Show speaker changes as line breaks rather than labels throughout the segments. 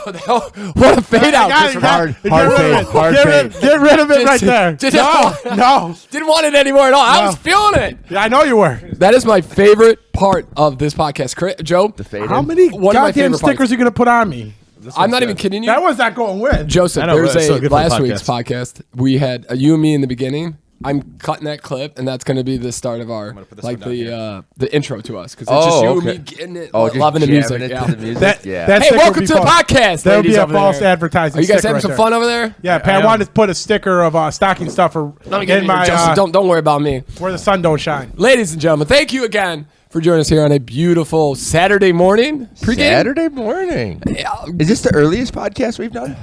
What a fade out.
Hard fade.
Get rid of it right there. No.
Didn't want it anymore at all. I was feeling it.
Yeah, I know you were.
That is my favorite part of this podcast. Joe,
how many goddamn stickers are you going to put on me?
I'm not even kidding you.
That one's not going with.
Joseph, there's last week's podcast. We had you and me in the beginning. I'm cutting that clip, and that's going to be the start of our the intro to us because it's just you and me getting it, loving the music. Hey, welcome to the podcast.
That would be a false advertising.
Are you guys having some fun over there?
Yeah, Pat wanted to put a sticker of stocking stuffer in my.
Joseph, don't worry about me.
Where the sun don't shine.
Ladies and gentlemen, thank you again for joining us here on a beautiful Saturday morning.
Saturday morning. Is this the earliest podcast we've done?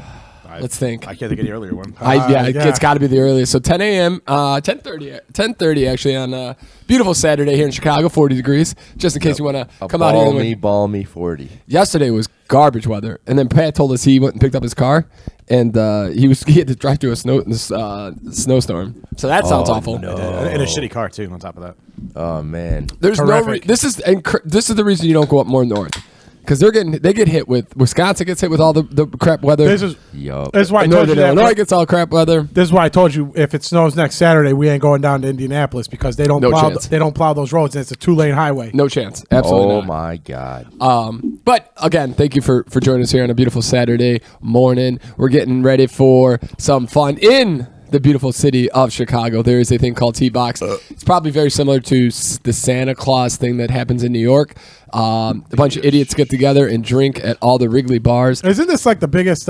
Let's think.
I can't think of the earlier one.
It's got to be the earliest. So 10 a.m., 10:30 actually on a beautiful Saturday here in Chicago, 40 degrees, just in case you want to come out here.
Balmy 40.
Yesterday was garbage weather, and then Pat told us he went and picked up his car, and he had to drive through a snowstorm. So that sounds awful.
No. And a shitty car, too, on top of that.
Oh, man.
There's this is the reason you don't go up more north. Because they get hit with Wisconsin gets hit with all the crap weather.
This is why I told you that.
Illinois gets all crap weather.
This is why I told you if it snows next Saturday, we ain't going down to Indianapolis because they don't plow those roads and it's a 2-lane highway.
No chance. Absolutely.
Oh my God.
But again, thank you for joining us here on a beautiful Saturday morning. We're getting ready for some fun in the beautiful city of Chicago. There is a thing called TBOX. It's probably very similar to the Santa Claus thing that happens in New York. A bunch of idiots get together and drink at all the Wrigley bars.
Isn't this like the biggest?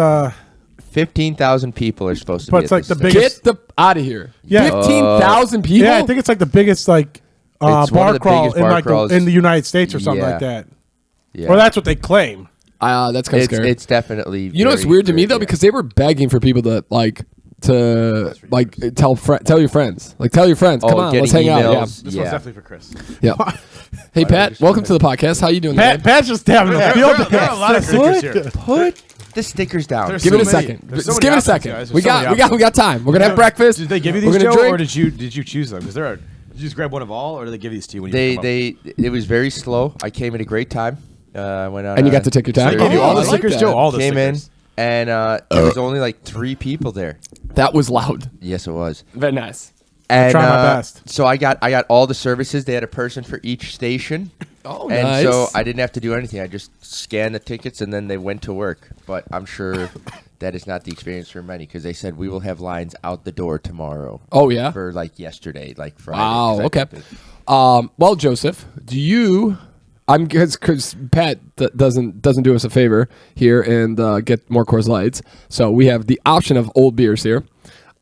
15,000 people are supposed to be.
But it's like the biggest.
Get out of here.
Yeah.
15,000 people.
Yeah, I think it's like the biggest bar crawl in the United States or something like that. Yeah. Well, that's what they claim.
That's kind of scary.
It's definitely.
You know, it's weird to me though because they were begging for people to tell your friends. Tell your friends. Come on, let's hang out. Yeah.
This one's definitely for Chris.
Yeah. Hey, Pat, welcome to the podcast. How you doing today?
Pat's just having a field day.
There are a lot of stickers here. Put the stickers down.
Give it a second. Just give it a second. We got time. We're gonna have breakfast.
Did they give you these, Joe, or did you choose them? Because did you just grab one of all, or did they give these to you when you come up?
It was very slow. I came at a great time. Went on
and you got to take your time.
They gave you all the stickers, Joe. All the
came
stickers.
In, and there was only like 3 people there.
That was loud.
Yes, it was.
Very nice.
And,
I try my best.
So I got all the services. They had a person for each station.
Oh,
and
nice.
so I didn't have to do anything. I just scanned the tickets and then they went to work. But I'm sure that is not the experience for many because they said we will have lines out the door tomorrow.
Oh yeah.
For yesterday, Friday.
Wow. Okay. Well, Joseph, do you? Because Pat doesn't do us a favor here and get more Coors Lights. So we have the option of old beers here.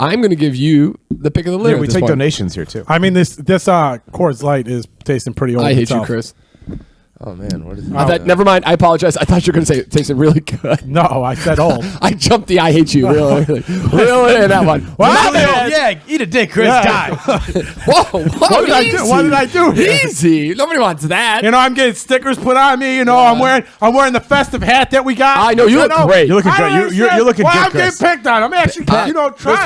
I'm going to give you the pick of the litter.
Yeah, we take donations here too.
I mean, this Coors Light is tasting pretty old.
I hate you, Chris.
Oh man, what is it?
Never mind. I apologize. I thought you were going to say it tasted really good.
No, I said old.
I jumped the I hate you really in that one.
Yeah, eat a dick, Chris.
Yeah.
Die.
Whoa,
What did I do here?
Easy. Nobody wants that.
I'm getting stickers put on me. I'm wearing the festive hat that we got.
I know you look great.
You're looking great. You're looking good,
I'm
Chris.
getting picked on. I'm actually trying.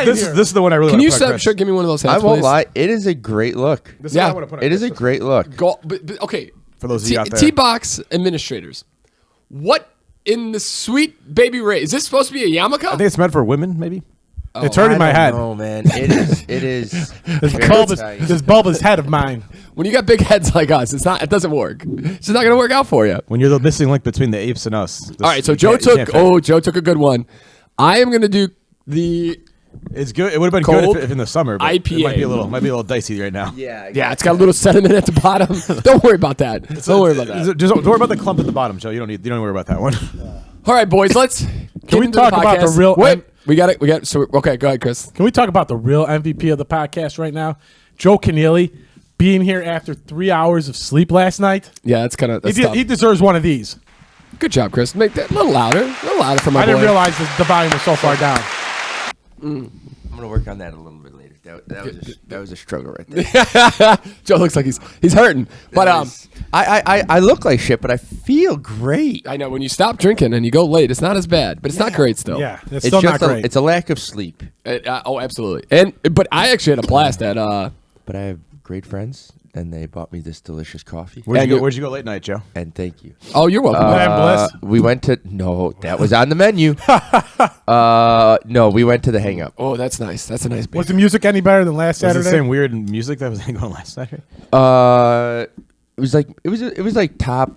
This is the one I really.
Can
want
you
to put on
give me one of those hats,
I won't
please?
lie. It is a great look.
This is what I want to put on
it is a great look.
But okay.
For those of you out there.
TBOX administrators, what in the sweet baby Ray? Is this supposed to be a yarmulke?
I think it's meant for women, maybe.
It's hurting my head.
Oh man, it is.
This bulbous head of mine.
When you got big heads like us, it doesn't work. It's just not going to work out for you.
When you're the missing link between the apes and us.
All right, so Joe took a good one. I am going to do the.
It's good. It would have been
cold
good if in the summer, but
IPA.
It might be a little dicey right now.
Yeah,
it's got a little sediment at the bottom. Don't worry about that. Don't worry about that.
Just don't worry about the clump at the bottom, Joe. You don't worry about that one.
All right, boys. Let's.
Can we talk about the real?
Wait, we got it. So okay, go ahead, Chris.
Can we talk about the real MVP of the podcast right now? Joe Keneally being here after 3 hours of sleep last night.
Yeah, that's kind of.
He deserves one of these.
Good job, Chris. Make that a little louder for my boy.
I didn't realize the volume was so far down.
I'm gonna work on that a little bit later. That was a struggle right there.
Joe looks like he's hurting, but
I look like shit, but I feel great.
I know when you stop drinking and you go late, it's not as bad, but it's not great still.
Yeah, it's still not great.
It's a lack of sleep.
Oh, absolutely. But I actually had a blast at.
But I have great friends. and they bought me this delicious coffee.
Where'd you go late night, Joe?
And thank you.
Oh, you're welcome.
Bliss?
We went to that was on the menu. No, we went to the Hang Up.
Oh, that's nice. That's a nice beer.
Was the music any better than last
Was
Saturday?
it the same weird music that was going on last Saturday?
It was like top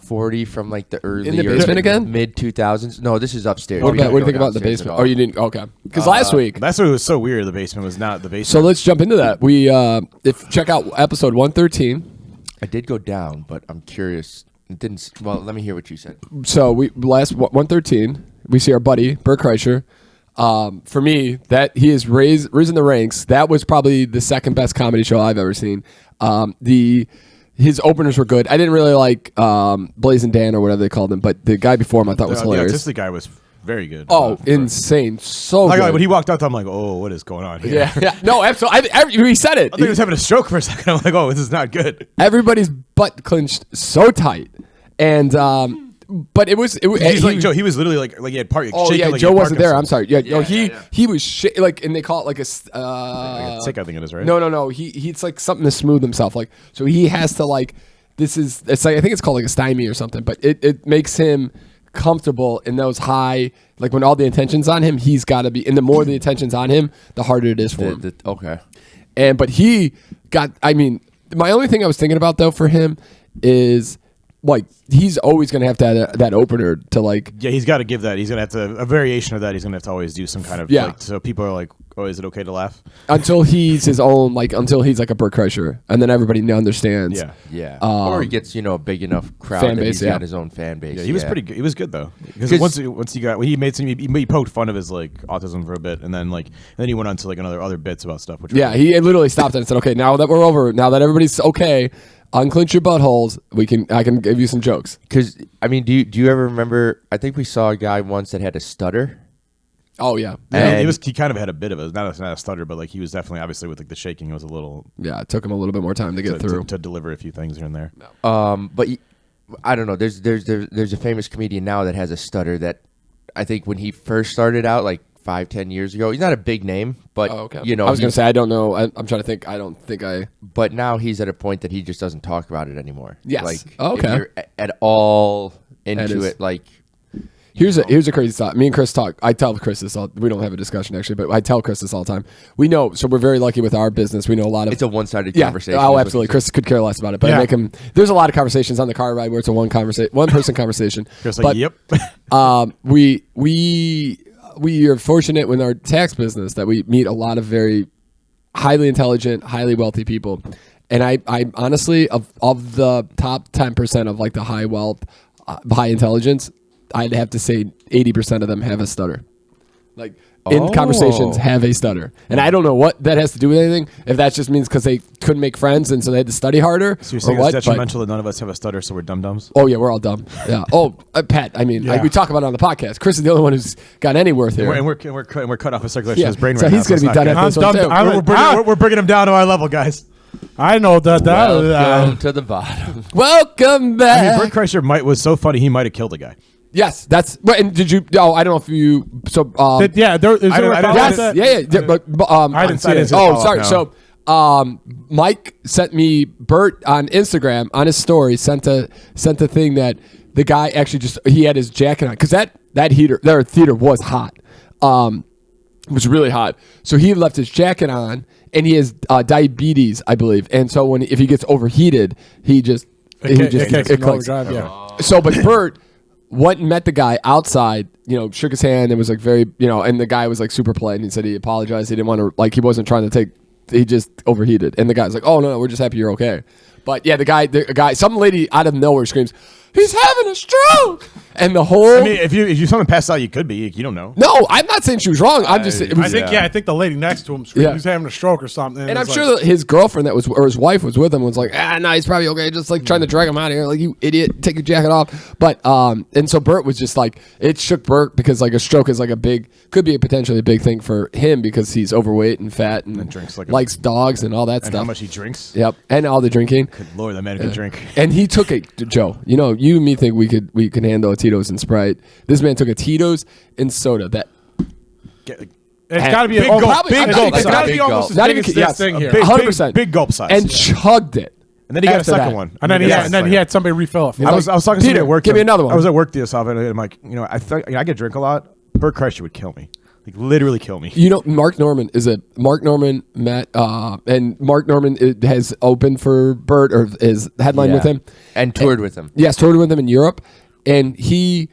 40 from like the early
In the basement again?
mid 2000s. No, this is upstairs.
What
We
do
didn't
you
go
think about the
downstairs
basement?
at
Oh,
all.
you didn't? Okay. Because last week.
That's what was so weird. The basement was not the basement.
So let's jump into that. We check out episode 113.
I did go down, but I'm curious. It didn't. Well, let me hear what you said.
So we last 113. We see our buddy Bert Kreischer. For me, that he has risen the ranks. That was probably the second best comedy show I've ever seen. His openers were good. I didn't really like Blazing Dan or whatever they called him, but the guy before him I thought was
the
hilarious.
artistic guy was very good.
Oh, insane! So
Like,
good.
when he walked out, I'm like, oh, what is going on here?
yeah. No, absolutely. He said it.
I thought he was having a stroke for a second. I'm like, oh, this is not good.
Everybody's butt clenched so tight, and but it was.
He's like Joe. He was literally like he had
Oh
shaking.
yeah,
like
Joe
he had
wasn't there. I'm
Parkinson's.
sorry. Yeah, he was like, and they call it like a.
Sick, I think it is, right?
No. He's like something to smooth himself. Like, so he has to like. It's like I think it's called like a stymie or something, but it makes him comfortable in those high, like when all the attention's on him, he's got to be. And the more the attention's on him, the harder it is for him.
Okay.
But he got. I mean, my only thing I was thinking about though for him is like he's always going to have that opener to like.
Yeah, he's got to give that. He's going to have to a variation of that. He's going to have to always do some kind of like, so people are like, oh, is it okay to laugh?
Until he's his own, like until he's like a Bert Kreischer, and then everybody understands.
Yeah. Or he gets a big enough crowd
fan
that
base,
he's got his own fan base.
Yeah, he was pretty good. He was good though. Because once he got, he poked fun of his like autism for a bit, and then he went on to like other bits about stuff. Which
He literally stopped and said, "Okay, now that we're over, now that everybody's okay, unclench your buttholes. I can give you some jokes."
Because I mean, do you ever remember? I think we saw a guy once that had a stutter.
Oh yeah,
And
he kind of had a bit of not a stutter, but like he was definitely obviously with like the shaking, it was a little
yeah. It took him a little bit more time to get through
to deliver a few things here and there.
But I don't know. There's a famous comedian now that has a stutter that I think when he first started out, like 5-10 years ago, he's not a big name, but
okay.
you know,
I was gonna say I don't know. I'm trying to think. I don't think I.
But now he's at a point that he just doesn't talk about it anymore.
Yes.
Like,
Okay.
if you're at all into it, like.
Here's a crazy thought. Me and Chris talk. I tell Chris this all. We don't have a discussion actually, but I tell Chris this all the time. We know, so we're very lucky with our business. We know a lot of.
It's a one-sided
yeah,
conversation.
Oh, absolutely. Chris could care less about it, but I make him. There's a lot of conversations on the car ride where it's a one person conversation.
Chris
but,
yep.
We are fortunate with our tax business that we meet a lot of very highly intelligent, highly wealthy people, and I honestly of the top 10% of like the high wealth, high intelligence. I'd have to say 80% of them have a stutter. Like in conversations have a stutter. And I don't know what that has to do with anything. If that just means because they couldn't make friends and so they had to study harder.
So you're saying
or what,
it's detrimental that none of us have a stutter, so we're dum-dums?
Oh, yeah, we're all dumb. Yeah. Oh, Pat, I mean, like we talk about it on the podcast. Chris is the only one who's got any worth here.
And we're cut off a circulation of his brain
so
right now.
he's going to be
it's
done
not
at this
I'm
one,
dumb.
too.
we're bringing him down to our level, guys.
I know that.
Welcome to the bottom.
Welcome back.
I mean, Bert Kreischer was so funny, he might have killed a guy.
Yes, that's. And did you? Oh, I don't know if you. So
There, is there
I
a
don't-
yes,
that?
yeah. But
I didn't see it.
Oh,
follow-up,
sorry.
no.
So Mike sent me Bert on Instagram on his story sent a thing that the guy actually he had his jacket on because that theater was hot. It was really hot. So he left his jacket on and he has diabetes, I believe. And so if he gets overheated, it clicks.
Overdrive, yeah.
So, but Bert went and met the guy outside, shook his hand and was like very, and the guy was like super polite and he said he apologized. He didn't want to, like, he wasn't trying to he just overheated. And the guy's like, oh, no, we're just happy you're okay. But yeah, the guy, some lady out of nowhere screams, he's having a stroke. And the whole.
I mean, if you someone passed out, you could be. You don't know.
No, I'm not saying she was wrong. I'm just. It was,
I think the lady next to him screamed,
Yeah.
he's having a stroke or something.
and I'm sure that his girlfriend or his wife was with him was like, no, he's probably okay. Just like trying to drag him out of here. Like, you idiot, take your jacket off. But, and so Bert was just like, it shook Bert because like a stroke is like could be potentially a big thing for him because he's overweight and fat and
drinks
likes dogs and all that
And
stuff.
how much he drinks.
Yep. And all the drinking.
Good Lord, that man could drink.
And he took Joe, you and me think we could handle a Tito's and Sprite. This man took a Tito's and soda.
It's got to be
big
a
gulp,
big
big
gulp.
gulp
It's got to
size.
be almost as
Not
big
even-
as this
yes,
thing
a
here.
big- 100%.
big gulp size.
And chugged it.
And then he got a
after
second
that.
one.
And then,
Yeah,
and then he had somebody refill it.
I was talking to somebody
Peter,
at work.
give me another one.
I was at work the other and I'm like, I thought I get drink a lot. Bert Kreischer would kill me, like literally kill me.
You know, Mark Norman met, and Mark Norman has opened for Bert or is headlined with him
and toured with him.
Yes, toured with him in Europe, and he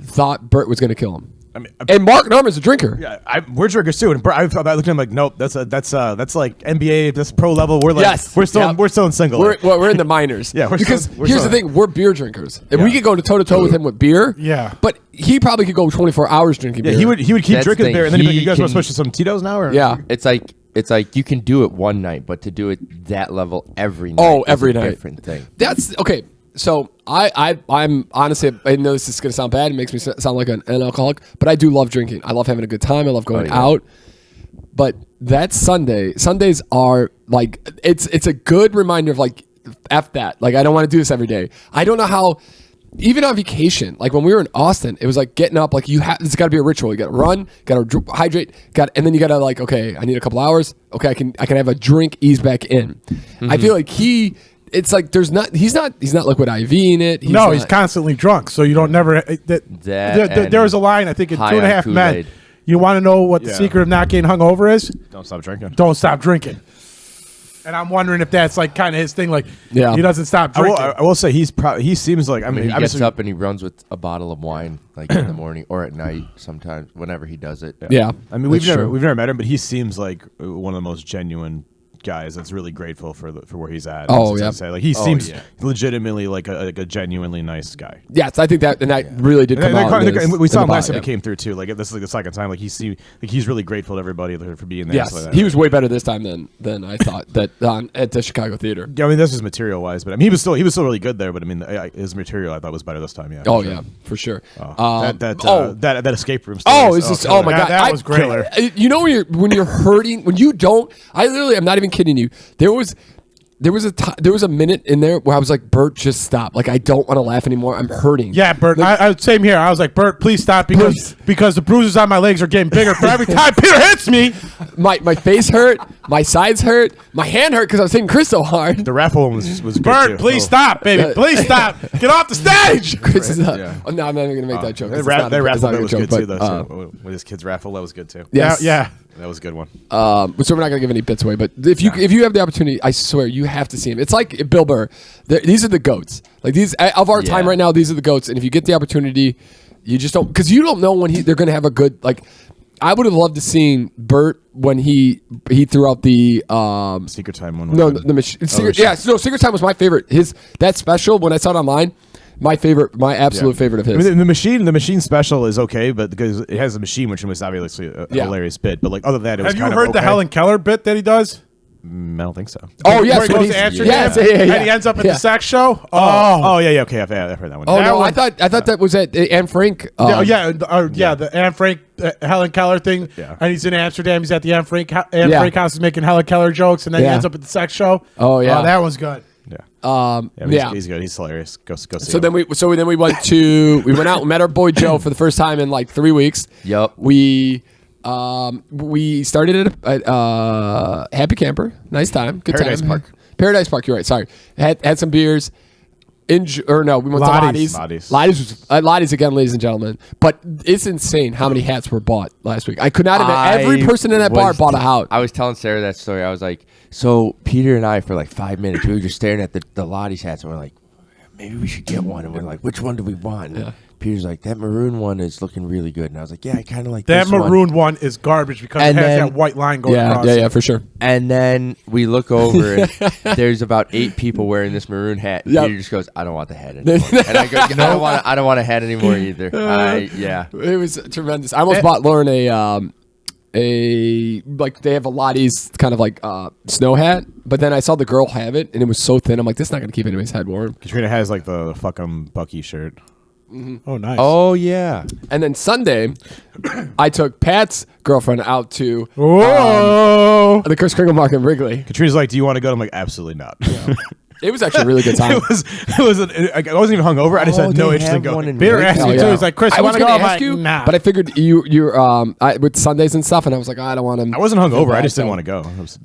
thought Bert was going to kill him.
I mean,
And Mark Norman's a drinker.
yeah, we're drinkers too. And I looked at him like, nope, that's like NBA, that's pro level. We're like,
Yes.
we're still
Yep.
we're still in single.
We're in the minors.
Yeah,
because
we're
here's
still-
the thing: we're beer drinkers, and
Yeah.
we could go toe to toe with him with beer.
Yeah.
but he probably could go 24 hours drinking
Yeah,
beer.
he would keep
That's
drinking
the
beer, and then he'd be
thing.
like, you guys want
He
to switch to some Tito's now? Or?
Yeah.
It's like you can do it one night, but to do it that level every night.
Oh,
is
every
a
night.
different thing.
That's okay. So I'm honestly, I know this is gonna sound bad. It makes me sound like an alcoholic, but I do love drinking. I love having a good time. I love going out. But that Sunday, Sundays are like it's a good reminder of like F that. Like I don't want to do this every day. I don't know how. Even on vacation, like when we were in Austin, it was like getting up. Like it's got to be a ritual. You got to run, got to hydrate, and then you got to like, okay, I need a couple hours. Okay, I can have a drink, ease back in. I feel like it's like he's not liquid IV-ing it.
He's constantly drunk, so you don't never. There was a line I think in
high
2.5
on
Men.
Kool-Aid.
You want to know what the
Yeah.
secret of not getting hungover is?
Don't stop drinking.
Don't stop drinking. And I'm wondering if that's like kind of his thing. Like,
Yeah.
he doesn't stop
I
drinking.
will say he seems like
I mean, he gets
obviously-
up and he runs with a bottle of wine, like in the morning or at night. Sometimes, whenever he does it.
Yeah,
I mean, we've
that's
never
true.
met him, but he seems like one of the most genuine guys that's really grateful for where he's at.
Oh,
That's
yeah.
to say. Like he seems
yeah.
legitimately like a genuinely nice guy.
Yes, I think that, and that really did come
And
out.
and we saw him last time
yeah.
he came through too. Like this is like the second time. Like he's really grateful to everybody for being there.
Yes,
So like
he was way better this time than I thought that at the Chicago Theater.
Yeah, I mean, this is material wise, but I mean, he was still really good there. But I mean, his material I thought was better this time. Yeah.
Oh
for sure.
yeah, for sure.
That escape room. Story
Oh,
is-
it's just
killer.
oh my god,
That was great.
killer. You know when you're hurting, when you don't. I literally, I'm not even kidding you. There was a minute in there where I was like, Bert, just stop. Like I don't want to laugh anymore. I'm hurting.
Yeah, Bert. I same here. I was like, Bert, please stop because the bruises on my legs are getting bigger for every time Peter hits me.
My face hurt, my sides hurt, my hand hurt because I was hitting Chris so hard.
The raffle one was good
Bert,
too.
please stop, baby. Please stop. Get off the stage.
Chris is up.
Yeah.
Oh, no, I'm not even gonna make that joke.
That
'cause it's not a-
raffle
it's not a
bit was
joke,
good
but,
too. Though. So with his kids raffle, that was good too.
Yes.
Yeah.
That was a good one.
So we're not gonna give any bits away, but if you have the opportunity, I swear you have to see him. It's like Bill Burr. These are the goats. Like these of our time right now. These are the goats, and if you get the opportunity, you just don't because you don't know when they're gonna have a good like. I would have loved to seen Bert when he threw out the
Secret Time one. Was
no
good.
the machine. Secret,
the
yeah, no, Secret Time was my favorite. That special when I saw it online, my absolute favorite of
I
his.
mean, the machine special is okay, but because it has a machine, which was obviously a hilarious bit. But like other than that, it was
Have you
kind
heard
of
the
okay.
Helen Keller bit that he does?
I don't think so.
Oh yes,
Where he
when
goes to
he's-
Amsterdam,
yes, yeah.
and he ends up at
Yeah.
the sex show.
Oh yeah, okay, I've heard that one.
Oh
That
no,
one-
I thought that was at Anne Frank.
The Anne Frank Helen Keller thing.
Yeah.
And he's in Amsterdam. He's at the Anne Frank
Yeah.
Frank house. Is making Helen Keller jokes, and then he
Yeah.
ends up at the sex show.
Oh, yeah.
that one's good.
Yeah,
Yeah.
He's good. He's hilarious. Go see
So
him.
then we went out and met our boy Joe for the first time in like 3 weeks.
Yup.
We started at Happy Camper. Nice time. Good
Paradise
time.
Park.
Paradise Park. You're right. Sorry. Had some beers. We went
Lottie's.
to Lottie's again, ladies and gentlemen. But it's insane how many hats were bought last week. I could not have. Every person in that bar bought a hat.
I was telling Sarah that story. I was like, so Peter and I for like 5 minutes, we were just staring at the Lottie's hats, and we're like, maybe we should get one. And we're like, which one do we want? And Peter's like, that maroon one is looking really good. And I was like, yeah, I kind of like
That
this one.
maroon one is garbage because
And
it has
then-
that white line going across.
Yeah, for sure.
And then we look over, and there's about 8 people wearing this maroon hat. And
Yep.
Peter just goes, I don't want the hat anymore. And I go, I don't want a hat anymore either. Yeah.
It was tremendous. I almost bought Lauren a like they have a Lottie's kind of like snow hat, but then I saw the girl have it and it was so thin. I'm like, this is not gonna keep anybody's head warm.
Katrina has like the fucking Bucky shirt.
Oh, nice.
Oh, yeah.
And then Sunday, I took Pat's girlfriend out to
Whoa.
the Chris Kringle Market in Wrigley.
Katrina's like, do you want to go? I'm like, absolutely not.
It was actually a really good time.
I wasn't even hungover. I just had no interest in going.
Beer asked me too. He's like, Chris,
I
you
was
want to
going
go?
to
I'm
ask
like,
you,
nah.
but I figured you're with Sundays and stuff, and I was like, I don't want to.
I wasn't hungover. I just didn't want to go.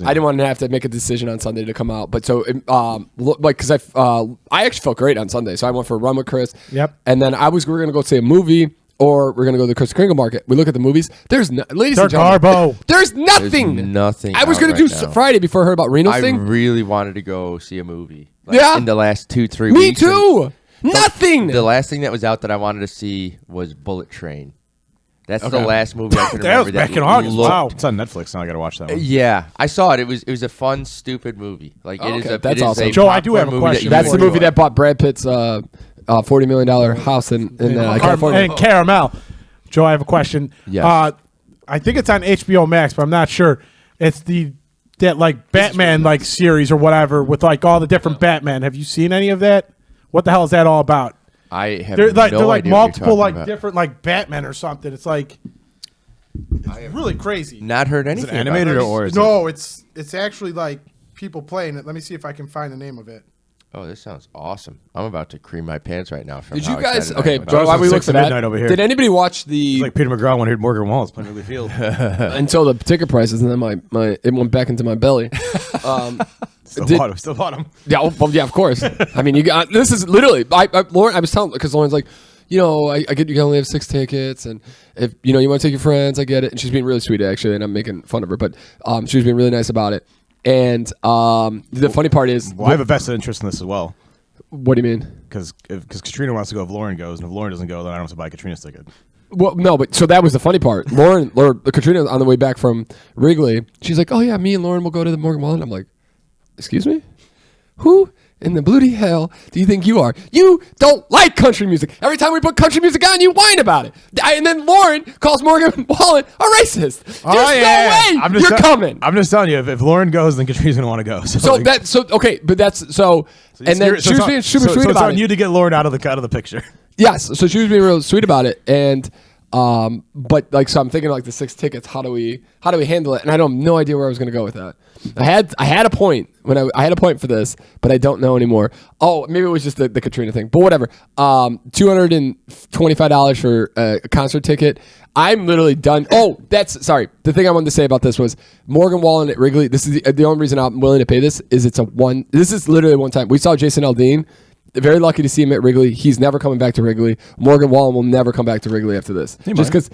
I didn't want to have to make a decision on Sunday to come out. But so, because I actually felt great on Sunday, so I went for a run with Chris.
Yep.
And then we were going to go see a movie. Or we're gonna go to the Kris Kringle Market. We look at the movies. There's ladies and gentlemen.
Garbo.
There's nothing.
There's nothing.
I was
out
gonna
right
do
now.
Friday before I heard about Reno's
I
thing.
really wanted to go see a movie.
Yeah.
In the last 2-3
Me
weeks.
too. Nothing.
The last thing that was out that I wanted to see was Bullet Train. That's the last movie I can
That was
remember.
back in August. Wow.
It's on Netflix now. I gotta watch that one.
Yeah, I saw it. It was a fun, stupid movie. Like it is
Okay,
a.
that's
it is
awesome.
a
Joe, I do have a
popcorn movie
question.
That's the
for you.
movie that bought Brad Pitt's $40 million house in California.
And Caramel. Joe, I have a question.
Yes.
I think it's on HBO Max, but I'm not sure. It's that like Batman like series or whatever with like all the different Batman. Have you seen any of that? What the hell is that all about?
I have
They're like
no
they're like
idea what you're
multiple
talking
like
about.
different like Batman or something. It's like it's really crazy.
Not heard
Is
anything.
it
about
animated
it.
or is
No, it's actually like people playing it. Let me see if I can find the name of it.
Oh, this sounds awesome. I'm about to cream my pants right now. From
Did
how
you guys?
excited I
Okay,
am about
Joe,
it.
while we look
6
for
to
that,
midnight over here.
did anybody watch the
It's like Peter McGraw when he heard Morgan Wallace playing Wrigley Field.
until the ticket prices, and then it went back into my belly.
Still bought him.
Yeah, well, yeah, of course. I mean, you got this is literally. Lauren, I was telling because Lauren's like, I get you can only have 6 tickets, and if you want to take your friends, I get it. And she's being really sweet actually, and I'm making fun of her, but she was being really nice about it. And the funny part is,
Well, I have a vested interest in this as well.
what do you mean?
Because Katrina wants to go if Lauren goes, and if Lauren doesn't go, then I don't have to buy Katrina's ticket.
Well, no, but so that was the funny part. Katrina on the way back from Wrigley, she's like, "Oh yeah, me and Lauren will go to the Morgan Wallen." I'm like, "Excuse me, who in the bloody hell do you think you are? You don't like country music. Every time we put country music on, you whine about it." And then Lauren calls Morgan Wallen a racist. There's no way you're coming.
I'm just telling you, if Lauren goes, then Katrina's gonna want to go. And then she was being super sweet so it's
about
on
it.
you to get Lauren out of the picture.
Yes, so she was being real sweet about it, and but like so I'm thinking like the 6 tickets. How do we handle it? And I don't have no idea where I was going to go with that. I had a point when I had a point for this, but I don't know anymore. Oh, maybe it was just the Katrina thing, but whatever. $225 for a concert ticket. I'm literally done. Oh, sorry. The thing I wanted to say about this was Morgan Wallen at Wrigley. This is the only reason I'm willing to pay this is this is literally one time. We saw Jason Aldean. Very lucky to see him at Wrigley. He's never coming back to Wrigley. Morgan Wallen will never come back to Wrigley after this. Just because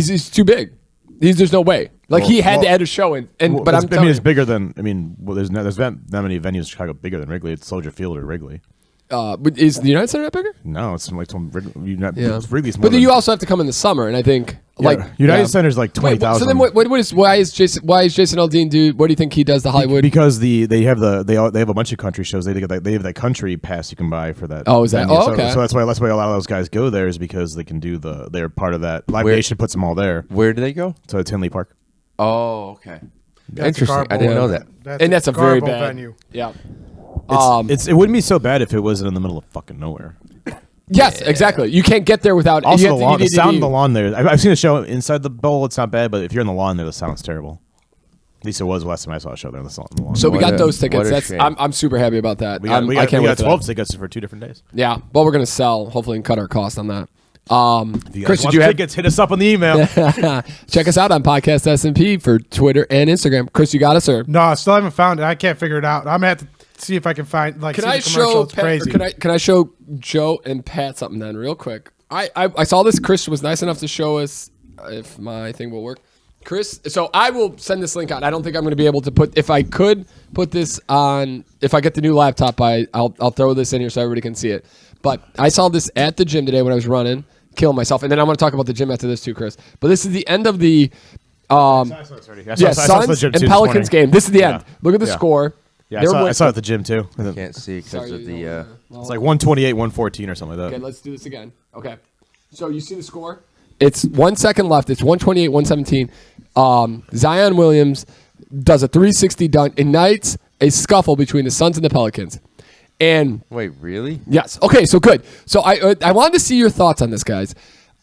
he's too big. There's no way. Like he had to add a show in. But I'm telling
it's
you,
bigger than. there's that many venues in Chicago bigger than Wrigley. It's Soldier Field or Wrigley.
but is the United Center that bigger?
No, it's like Wrigley's more.
But then
than,
you also have to come in the summer, and I think
United Center's like 20,000.
So then why is Jason Aldean do? What do you think he does to Hollywood?
Because they have a bunch of country shows. They have that country pass you can buy for that.
Oh, is that?
venue.
Oh, okay.
So that's why a lot of those guys go there is because they can do they're part of that. Live Nation puts them all there.
Where do they go?
To Tinley Park.
Oh, okay.
That's
Interesting. I didn't know that.
That's a very
Garbo
bad
venue.
Yeah.
It wouldn't be so bad if it wasn't in the middle of fucking nowhere.
Yes, exactly. You can't get there without.
Also, the sound on the lawn there. I've seen a show inside the bowl. It's not bad, but if you're in the lawn there, the sound's terrible. At least it was last time I saw a show there in the lawn.
So we
What
got
a-
those tickets.
what a shame.
I'm super happy about that.
we got
I can't wait for
12
that.
tickets for 2 different days.
Yeah, but we're gonna sell. Hopefully, and cut our cost on that.
If you guys
Chris,
want
did you have?
tickets, hit us up on the email.
Check us out on Podcast S&P for Twitter and Instagram. Chris, you got us, or
No, I still haven't found it. I can't figure it out. I'm gonna have to see if I can find
can
see
I
the commercial.
show?
It's crazy.
Can I show Joe and Pat something then, real quick? I saw this. Chris was nice enough to show us if my thing will work. Chris, so I will send this link out. I don't think I'm going to be able to put. If I could put this on, if I get the new laptop, I'll throw this in here so everybody can see it. But I saw this at the gym today when I was running, killing myself, and then I want to talk about the gym after this too, Chris. But this is the end of the Suns and Pelicans game. This is the end. Look at the score.
Yeah, I saw it at the gym too.
Can't see because of the.
It's like 128, 114 or something like that.
Okay, let's do this again. Okay. So you see the score? It's 1 second left. It's 128, 117. Zion Williams does a 360 dunk, ignites a scuffle between the Suns and the Pelicans. And
Wait, really?
yes. Okay, so good. So I wanted to see your thoughts on this, guys.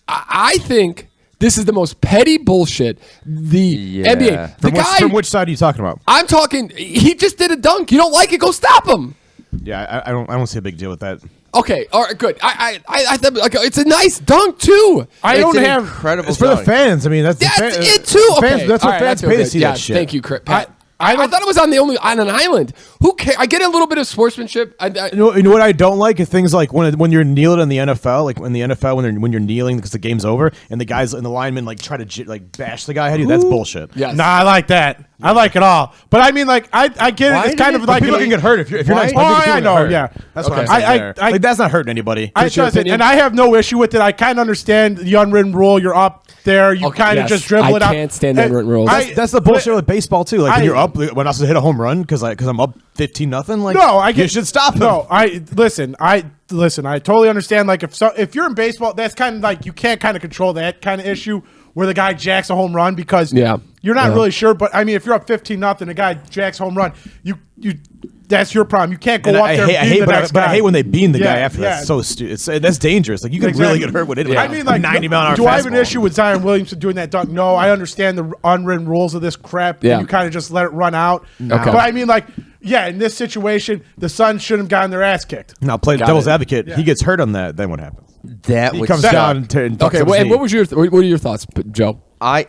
I think this is the most petty bullshit the NBA.
From which side are you talking about?
I'm talking, he just did a dunk. You don't like it, go stop him.
Yeah, I don't see a big deal with that.
Okay, all right, good. I thought like it's a nice dunk too.
It's an incredible.
It's for the fans. I mean, that's
it too. Okay,
That's what
all right,
fans
I feel
pay to
good.
see
Yeah,
that shit.
thank you, Pat. I thought it was on an island. Who cares? I get a little bit of sportsmanship.
You know what I don't like is things like when you're kneeling in the NFL, like in the NFL when you're kneeling because the game's over and the guys and the linemen like try to like bash the guy ahead of you. That's bullshit.
Yes.
Nah, I like that. I like it all. But I mean, like, I get it. It's kind of like
people can get hurt if you're not.
Oh, I know. Yeah,
That's what I'm
Okay.
saying. Like that's not hurting anybody.
I trust it, and I have no issue with it. I kind of understand the unwritten rule. You're up there, you kind of just dribble it out.
I can't stand the unwritten rules.
That's the bullshit with baseball too. Like when you're up, when I hit a home run because I'm up 15-0. Like
no, I get,
you should stop him.
No, I listen. I totally understand. Like if you're in baseball, that's kind of like you can't kind of control that kind of issue where the guy jacks a home run because you're not really sure. But I mean, if you're up 15-0, the guy jacks home run, you that's your problem. You can't go up there.
I hate when they bean the guy after that. It's so stupid. That's dangerous. Like you can really get hurt with it.
I mean, like
90-mile-an-hour.
Do I have an issue with Zion Williamson doing that dunk? No, I understand the unwritten rules of this crap.
Yeah.
And you kind of just let it run out.
Okay.
But I mean, like, in this situation, the Suns shouldn't have gotten their ass kicked.
Now play devil's advocate. He gets hurt on that. Then what happens?
He
comes down to
okay. Well, and what are your thoughts, Joe?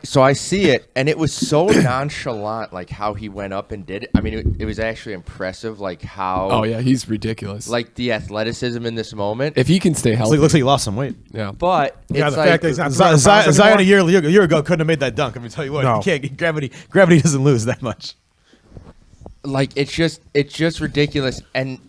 So I see it, and it was so nonchalant, like how he went up and did it. I mean, it was actually impressive, like how.
Oh yeah, he's ridiculous.
Like the athleticism in this moment.
If he can stay healthy,
it looks like he lost some weight.
Yeah,
but
the
it's
fact
like
that he's not
Zion a year ago couldn't have made that dunk. Let me tell you what,
No.
you can't gravity doesn't lose that much.
like it's just ridiculous, and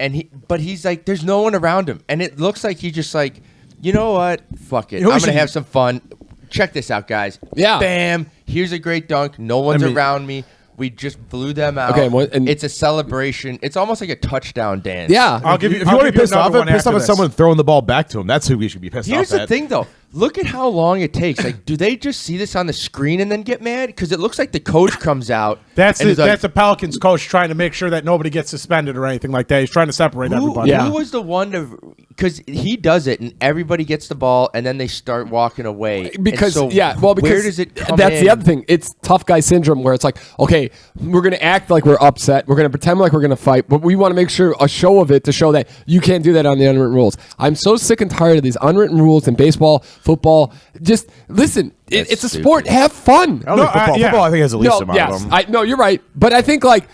he's like, there's no one around him, and it looks like he just like, you know what, fuck it,
You know,
I'm gonna have some fun. Check this out, guys.
Yeah.
Bam. Here's a great dunk. No one's around me. We just blew them out.
Okay, and
it's a celebration. It's almost like a touchdown dance.
yeah.
I'll give you.
If you want to be pissed off
at
at someone throwing the ball back to him, that's who we should be pissed
Here's
off
the
at.
thing, though. Look at how long it takes. Like, do they just see this on the screen and then get mad? Because it looks like the coach comes out.
That's
and is like,
the Pelicans coach trying to make sure that nobody gets suspended or anything like that. He's trying to separate everybody.
Yeah.
Who was the one to? Because he does it, and everybody gets the ball, and then they start walking away.
Because
and so
because
where does it come
that's
in?
the other thing. It's tough guy syndrome where it's like, okay, we're gonna act like we're upset, we're gonna pretend like we're gonna fight, but we want to make sure a show of it to show that you can't do that on the unwritten rules. I'm so sick and tired of these unwritten rules in baseball, football. Just listen, it's a sport. Have fun.
I don't think football. Football, I think has the least amount of them.
No, you're right, but I think like.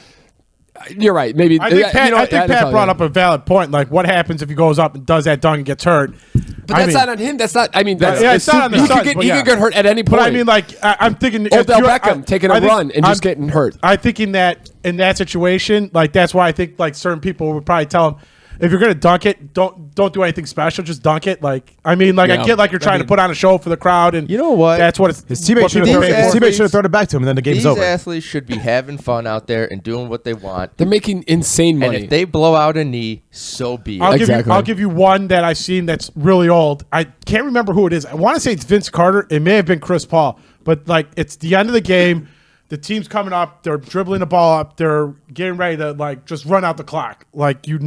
You're right. Maybe
I think Pat,
that's
brought up a valid point. Like, what happens if he goes up and does that dunk and gets hurt?
But that's not on him. That's not. I mean, that's,
it's not on the
he
Suns,
could
but
get hurt at any point.
But I mean, like, I'm thinking
Odell Beckham taking a run and just getting hurt.
I'm thinking that in that situation, like, that's why I think like certain people would probably tell him, if you're gonna dunk it, don't do anything special. Just dunk it. Like, I mean, like, I get like you're trying to put on a show for the crowd, and
you know what?
That's what it's.
His teammate should have thrown it back to him, and then the game's
These
over.
athletes should be having fun out there and doing what they want.
They're making insane money.
And if they blow out a knee, so be it.
I'll give you one that I've seen that's really old. I can't remember who it is. I want to say it's Vince Carter. It may have been Chris Paul, but like it's the end of the game. The team's coming up. They're dribbling the ball up. They're getting ready to like just run out the clock, like you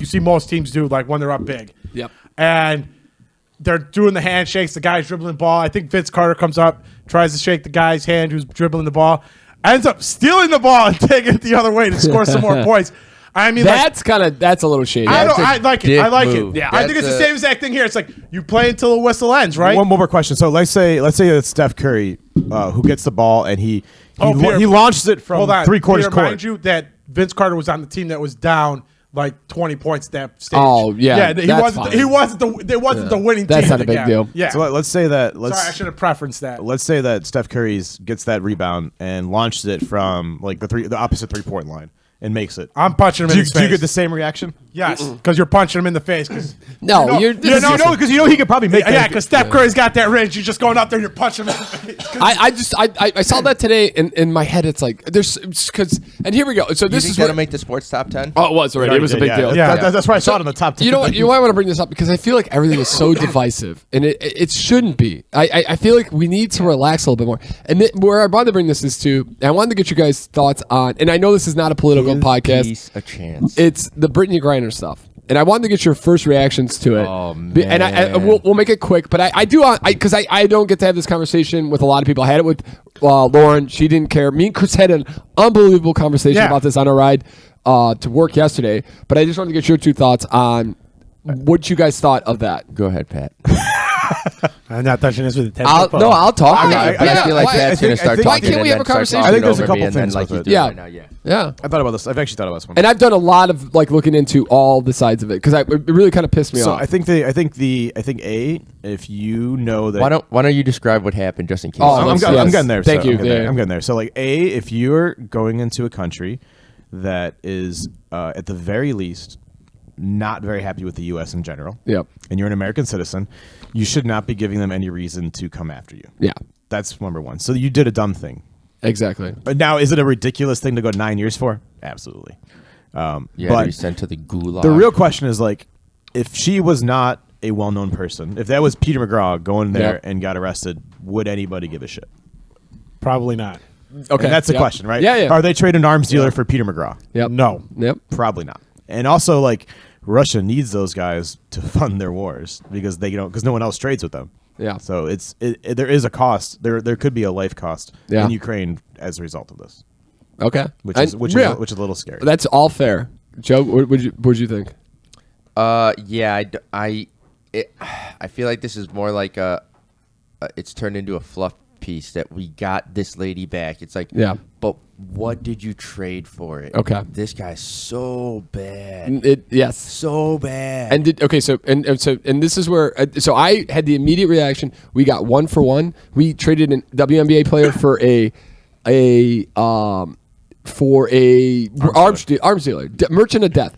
see most teams do, like when they're up big.
Yep.
And they're doing the handshakes. The guy's dribbling the ball. I think Vince Carter comes up, tries to shake the guy's hand who's dribbling the ball, ends up stealing the ball and taking it the other way to score some more points. I mean,
that's a little shady.
I like it. I like
move.
it.
Yeah.
I think it's the same exact thing here. It's like you play until the whistle ends, right?
One more question. So let's say it's Steph Curry who gets the ball and he launches it from three-quarters court.
Remind you that Vince Carter was on the team that was down like 20 points that stage.
Oh yeah,
he wasn't. He wasn't the winning team.
That's not a big
again.
deal.
Yeah.
So let's say that.
Sorry, I should have preferenced that.
Let's say that Steph Curry gets that rebound and launches it from like the opposite 3-point line and makes it.
I'm punching him in his face.
Do you get the same reaction?
Yes, because you're punching him in the face.
No,
because you know he could probably make that.
Yeah, because Steph Curry's got that range. You're just going up there and you're punching him in the face.
I saw that today, and in my head it's like there's because and here we go. So this is
going to make the sports top 10.
Oh, it was already. It was a big deal.
Yeah, that's why I saw it on the top 10.
You know what? I want to bring this up because I feel like everything is so divisive, and it shouldn't be. I feel like we need to relax a little bit more. And where I wanted to bring this is to, I wanted to get you guys' thoughts on, and I know this is not a political podcast.
A chance.
It's the Brittney Griner stuff. and I wanted to get your first reactions to it.
Oh,
And we'll make it quick, but I don't get to have this conversation with a lot of people. I had it with Lauren. She didn't care. Me and Chris had an unbelievable conversation about this on our ride to work yesterday. But I just wanted to get your 2 thoughts on what you guys thought of that.
Go ahead, Pat.
I'm not touching this with a 10.
I'll talk about it. But I feel like
Why-
Pat's going to start
why
talking.
can't we
and
have a
then start
conversation?
talking
I think there's a
over
couple
me, and then,
things
like
with
he's
it.
doing
Yeah.
right now.
Yeah.
I thought about this. I've actually thought about this one.
And I've done a lot of like looking into all the sides of it because it really kind of pissed me
So
off.
I think A, if you know that
Why don't you describe what happened just in case?
Oh,
I'm
yes.
getting there.
Thank
so
you.
I'm getting there.
Yeah.
I'm getting there. So like if you're going into a country that is at the very least not very happy with the U.S. in general,
Yep.
and you're an American citizen, you should not be giving them any reason to come after you.
Yeah.
That's number one. So you did a dumb thing.
Exactly.
But now, is it a ridiculous thing to go 9 years for? Absolutely.
Yeah, to be
but
sent to the gulag.
the real question is like, if she was not a well-known person, if that was Peter McGraw going there
Yep.
and got arrested, would anybody give a shit?
Probably not.
Okay.
And that's the
Yep.
question, right?
Yeah.
Are they trading an arms dealer for Peter McGraw?
Yep.
No.
Yep.
Probably not. And also, like, Russia needs those guys to fund their wars because because no one else trades with them.
Yeah.
So there is a cost. There could be a life cost
Yeah.
in Ukraine as a result of this,
Okay.
which
And-
is a little scary.
That's all fair. Joe, what would you think?
Yeah, I feel like this is more like it's turned into a fluff piece that we got this lady back. It's like,
Yeah.
but what did you trade for it?
Okay.
This guy's so bad,
Yes.
so bad.
And this is where so I had the immediate reaction. We got 1 for 1. We traded a WNBA player for a arms dealer, merchant of death.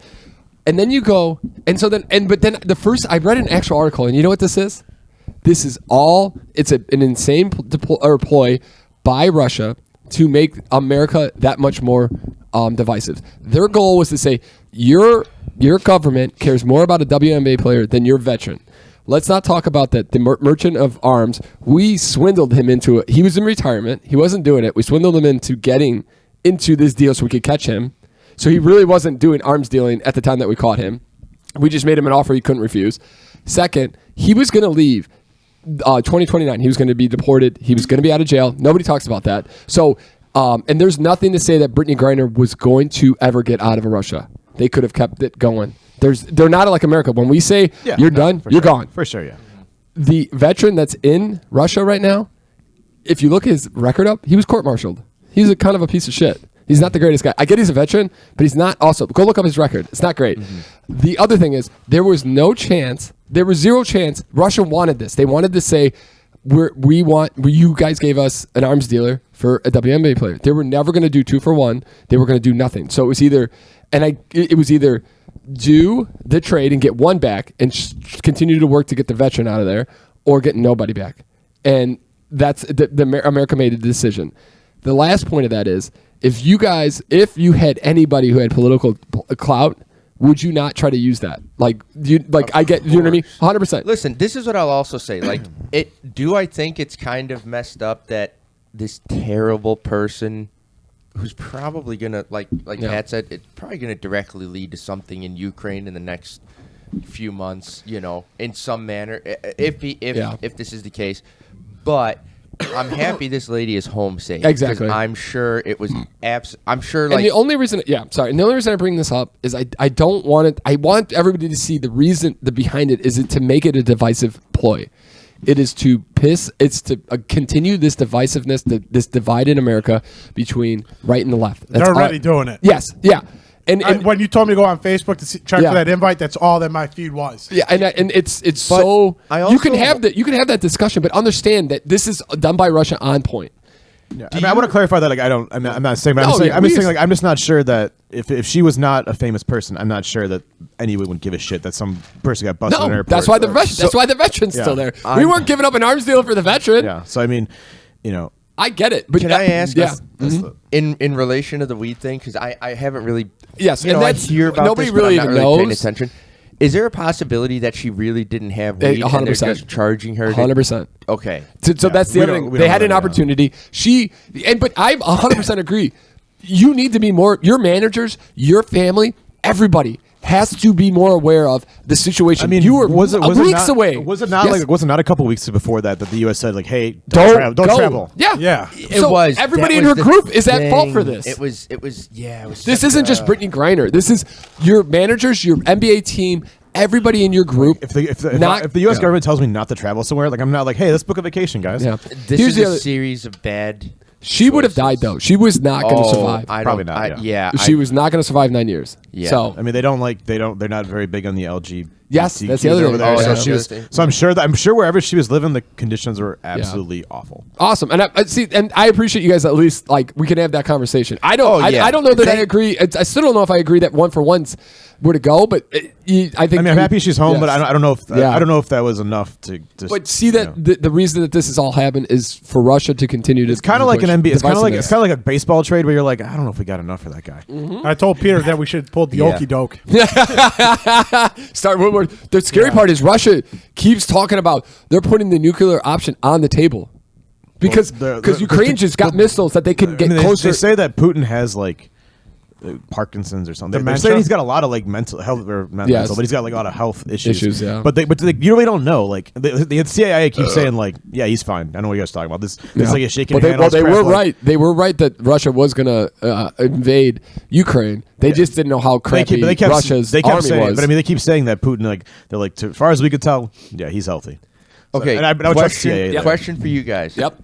And then you go, but then the first I read an actual article, and you know what this is? This is it's an insane ploy by Russia to make America that much more divisive. Their goal was to say your government cares more about a WNBA player than your veteran. Let's not talk about that. The merchant of arms, we swindled him into it. He was in retirement. He wasn't doing it. We swindled him into getting into this deal so we could catch him. So he really wasn't doing arms dealing at the time that we caught him. We just made him an offer he couldn't refuse. Second, he was going to leave 2029. He was going to be deported. He was going to be out of jail. Nobody talks about that. So, and there's nothing to say that Brittney Griner was going to ever get out of Russia. They could have kept it going. They're not like America. When we say you're done, you're gone.
For sure, yeah.
The veteran that's in Russia right now, if you look his record up, he was court-martialed. He's a kind of a piece of shit. He's not the greatest guy. I get he's a veteran, but he's not also. Go look up his record. It's not great. Mm-hmm. The other thing is there was no chance. There was zero chance. Russia wanted this. They wanted to say, you guys gave us an arms dealer for a WNBA player. They were never going to do 2 for 1. They were going to do nothing. So it was either, it was either do the trade and get one back and continue to work to get the veteran out of there, or get nobody back. And that's America made a decision. The last point of that is, if you had anybody who had political clout, would you not try to use that? You know what I mean? 100%.
Listen, this is what I'll also say. I think it's kind of messed up that this terrible person who's probably gonna Pat said, it's probably gonna directly lead to something in Ukraine in the next few months, in some manner, if this is the case. But I'm happy this lady is home safe.
Exactly.
I'm sure it was I'm sure
And the only reason I bring this up is I don't want it. I want everybody to see the reason behind it is to make it a divisive ploy. It is to it's to continue this divisiveness, this divide in America between right and the left.
They're already doing it.
Yes. Yeah. And
when you told me to go on Facebook to check for that invite, that's all that my feed was.
Yeah, and it's so you can have that discussion, but understand that this is done by Russia on point.
Yeah. I want to clarify that. I'm not saying. I'm just not sure that if she was not a famous person, I'm not sure that anyone would give a shit that some person got busted in an airport.
That's why the veteran's still there. We weren't giving up an arms deal for the veteran.
Yeah. So I mean,
I get it. But
can I ask?
Yeah.
In relation to the weed thing, because I haven't really.
Yes,
and
that's
I hear about
nobody
this, but
really
I'm not
even
really paying
knows.
attention. Is there a possibility that she really didn't have weed
100%.
and they're just charging her?
100%.
Okay.
So that's the other thing. They had an opportunity. But I 100% agree. You need to be more. Your managers, your family, everybody has to be more aware of the situation.
I mean,
you were
was it
weeks
not,
away.
Was it not
Yes.
was it not a couple weeks before that the U.S. said like, hey,
Don't
don't
go.
travel?
Yeah,
Yeah.
So everybody in her group is at fault for this.
It was.
This isn't just Brittney Griner. This is your managers, your NBA team, everybody in your group.
If the U.S. government tells me not to travel somewhere, like I'm not like, hey, let's book a vacation, guys.
Yeah.
This
Here's
is
the
a
other-
series of bad.
She would have died though. She was not going to survive.
Probably not, yeah.
She was not going to survive 9 years.
Yeah.
So
I mean, they're not very big on the LGBT.
Yes, that's the other
over
thing.
there.
Oh,
so,
yeah.
she was, so I'm sure wherever she was living, the conditions were absolutely awful.
awesome, and I see, and I appreciate you guys at least like we can have that conversation. I don't,
Oh, yeah.
I don't know that I agree. I still don't know if I agree that 1-for-1s were to go, but I think.
I mean, I'm happy she's home,
yes.
but I don't know if
Yeah.
I don't know if that was enough to.
But see that the reason that this has all happened is for Russia to continue to.
It's kind of like an NBA. It's kind of like a baseball trade where you're like, I don't know if we got enough for that guy.
I told Peter that we should pull the
Yeah.
okey doke.
Start Woodward. The scary part is Russia keeps talking about they're putting the nuclear option on the table because Ukraine just got missiles that they can get closer.
They say that Putin has like Parkinson's or something. They're
Dementia?
saying he's got a lot of like mental health or not
Yes.
mental, but he's got like a lot of health issues.
Yeah.
But you really don't know. Like the CIA keeps saying like, yeah, he's fine. I know what you guys are talking about. This like a shaking hand.
They were right. They were right that Russia was going to invade Ukraine. They just didn't know how crappy Russia's army
saying,
was.
But I mean, they keep saying that Putin like they're like as far as we could tell, yeah, he's healthy. So,
Okay.
and I would trust CIA. there.
Question for you guys.
Yep.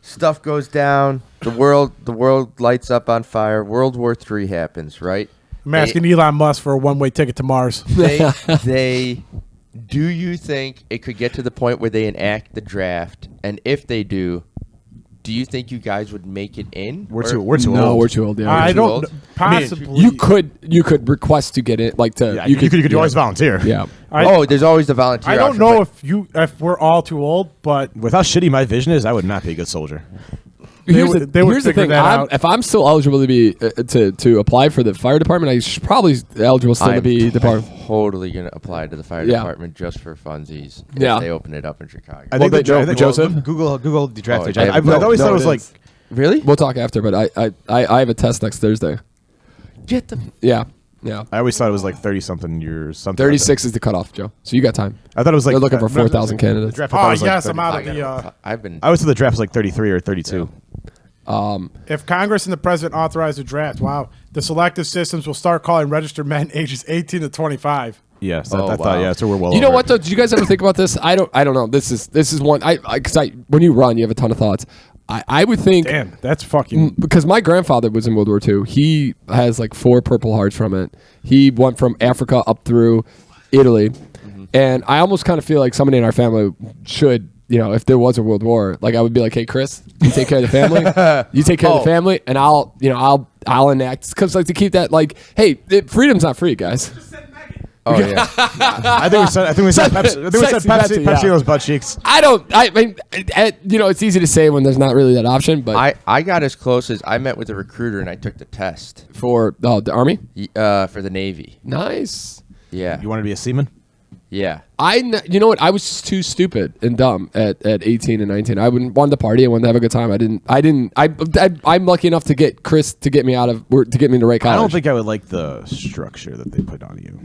Stuff goes down. The world lights up on fire. World War III happens. Right.
I'm asking Elon Musk for a one-way ticket to Mars.
They do you think it could get to the point where they enact the draft? And if they do you think you guys would make it in?
We're
Or-
too
No,
old.
we're too old. Yeah,
I
too
don't
old?
possibly.
you could request to get it, like to
Yeah, you could always volunteer.
Yeah.
There's always the volunteer.
I don't
option,
know
but
if we're all too old, but
With how shitty my vision is, I would not be a good soldier.
Here's
would
the
figure
thing.
that out.
If I'm still eligible to be to apply for the fire department, I should probably eligible still to be the part.
totally gonna apply to the fire
Yeah.
department just for funsies.
Yeah.
If they open it up in Chicago.
I
Well,
think
Joseph?
Google the draft
Oh,
age.
yeah.
I've always thought it was like.
Really?
We'll talk after, but I have a test next Thursday.
Get the.
Yeah.
I always thought it was like 30-something years. Something.
36 is the cutoff, Joe. So you got time.
I thought it was like
They're looking for
no,
4,000 candidates.
The draft, I thought
oh
was like
yes,
30.
I'm out of the.
I've been.
I always thought the draft was like 33 or 32.
If Congress and the president authorize the draft, wow, the selective systems will start calling registered men ages 18 to 25.
Yes,
Oh,
I thought
wow.
so we're well.
You know
over
what
it.
though? Did you guys ever think about this? I don't know. This is one. Because when you run, you have a ton of thoughts. I would think.
Damn, that's fucking.
Because my grandfather was in World War II. He has like 4 Purple Hearts from it. He went from Africa up through Italy. And I almost kind of feel like somebody in our family should, if there was a world war, like I would be like, hey, Chris, you take care of the family. You take care of the family, and I'll enact. Because like to keep that like, hey, freedom's not free, guys.
Oh yeah.
I think we said Pepsi. I think we said
Sexy
Pepsi.
Pepsi, yeah.
Pepsi those butt cheeks.
I mean, it's easy to say when there's not really that option, but
I got as close as I met with a recruiter and I took the test
for the Army,
for the Navy.
Nice.
Yeah.
You want to be a seaman?
Yeah.
You know what? I was just too stupid and dumb at 18 and 19. I wanted to party. I wanted to have a good time. I'm lucky enough to get Chris to get me to get me into right college.
I don't think I would like the structure that they put on you.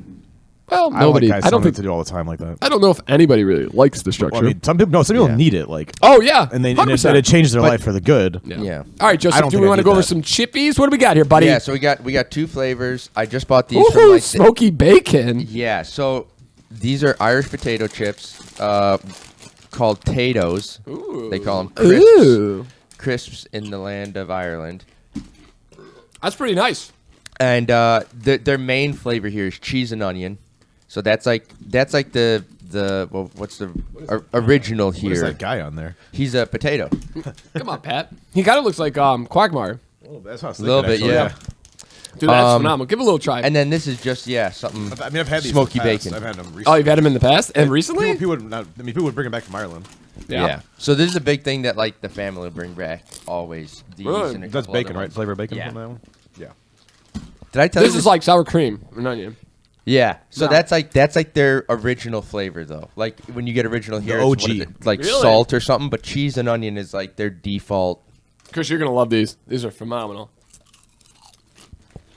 Well,
I
nobody.
don't like guys
I don't
telling them
think.
to do all the time like that.
I don't know if anybody really likes the structure.
Well, I mean, some people
Yeah.
need it, like,
Oh yeah,
and
100%.
it changed their life for the good.
Yeah.
All right,
I
Joseph.
don't
Do
think
we
I
want to
need
go over
that.
some chippies? What do we got here, buddy?
Yeah, so we got 2 flavors. I just bought these from
Ooh,
like
smoky bacon.
Yeah, so these are Irish potato chips called Tatoes. They call them crisps.
Ooh,
Crisps in the land of Ireland.
that's pretty nice.
And their main flavor here is cheese and onion. So that's like the what's the original
What is
here?
that guy on there?
He's a potato.
Come on, Pat. He kind of looks like Quagmire.
Oh, that's what I was
A little bit,
actually,
yeah.
Dude, that's phenomenal. Give it a little try.
And then this is just something.
I mean, I've had these
Smoky
in the past.
bacon.
I've had them recently.
Oh, you've had him in the past and recently?
People would bring them back from Ireland.
Yeah. So this is a big thing that like the family will bring back always. These
Really?
and a
That's
couple
bacon,
other
right?
ones.
Flavor of bacon
Yeah.
on that one. Yeah.
Did I tell you
This is like sour cream and onion.
Yeah. So
No.
that's like their original flavor though. Like when you get original here,
The
it's what
OG.
is it, like
Really?
salt or something. But cheese and onion is like their default.
Chris, you're gonna love these. These are phenomenal.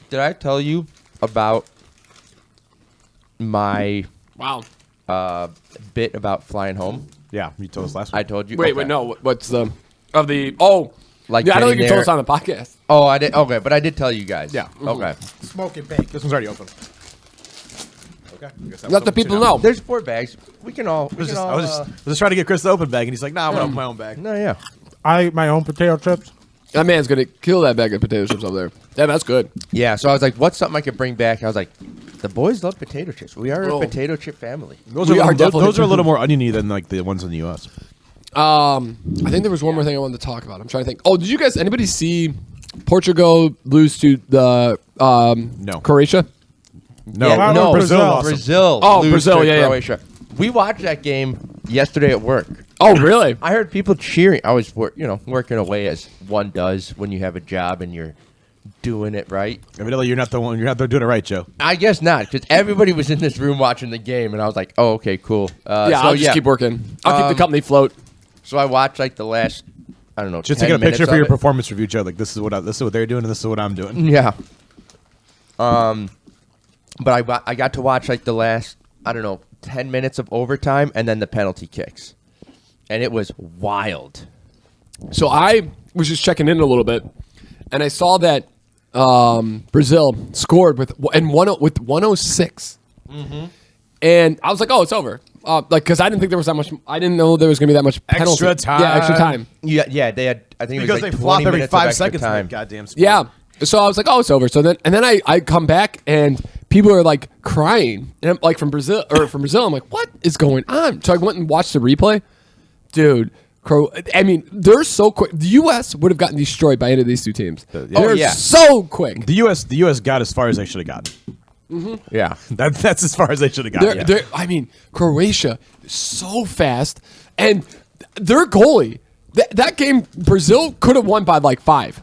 Did I tell you about my
Wow.
bit about flying home.
Yeah, you told us last
I
week.
told you.
Wait,
Okay.
no. What's the of the? Oh,
Like
yeah, I don't think
getting
you told us
there-
on the podcast.
Oh, I did. Okay, but I did tell you guys.
Yeah.
Okay.
Smoke and bake.
This one's already open. Okay. I guess that
Let
was
the
open too
people
now.
know.
There's 4 bags. We can all.
I was just trying to get Chris the open bag, and he's like, "Nah, I'm gonna open my own bag."
No, yeah.
I eat my own potato chips.
That man's gonna kill that bag of potato chips over there. Damn, that's good.
Yeah. So I was like, "What's something I could bring back?" I was like, "The boys love potato chips. We are
Oh.
a potato chip family."
Those
We
are,
are
those,
definitely-
those are a little more oniony than like the ones in the U.S.
I think there was one more thing I wanted to talk about. I'm trying to think. Oh, did you guys? Anybody see Portugal lose to the
No.
Croatia?
No,
Yeah, no,
Brazil lost them.
Brazil.
Oh,
lose
Brazil,
to
yeah, yeah.
Croatia. We watched that game yesterday at work.
Oh, really?
I heard people cheering. I was, working away as one does when you have a job and you're doing it right.
Evidently, you're not the one. You're not doing it right, Joe.
I guess not, because everybody was in this room watching the game, and I was like, "Oh, okay, cool."
Yeah, I'll just keep working. I'll keep the company afloat.
So I watched like the last, I don't know,
Just
10
taking a picture
minutes
for your
of it.
performance review, Joe. Like this is what they're doing, and this is what I'm doing.
Yeah. But I got to watch like the last, I don't know, 10 minutes of overtime and then the penalty kicks, and it was wild.
So I was just checking in a little bit, and I saw that Brazil scored with 106, and I was like, "Oh, it's over." Because I didn't think there was that much. I didn't know there was going to be that much penalty.
Extra time.
Yeah, extra time.
Yeah, they had. I think it
Because
was like
they
20
flop every
minutes of
5
extra
seconds.
time.
Goddamn. Sport.
Yeah. So I was like, "Oh, it's over." So then I come back and people are like crying, and I'm like from Brazil. I'm like, "What is going on?" So I went and watched the replay, dude. I mean, they're so quick. The U.S. would have gotten destroyed by any of these two teams. They're
yeah.
so quick.
The U.S. got as far as they should have gotten.
Yeah.
That's as far as they should have gotten.
I mean, Croatia is so fast, and their goalie. That game, Brazil could have won by like 5,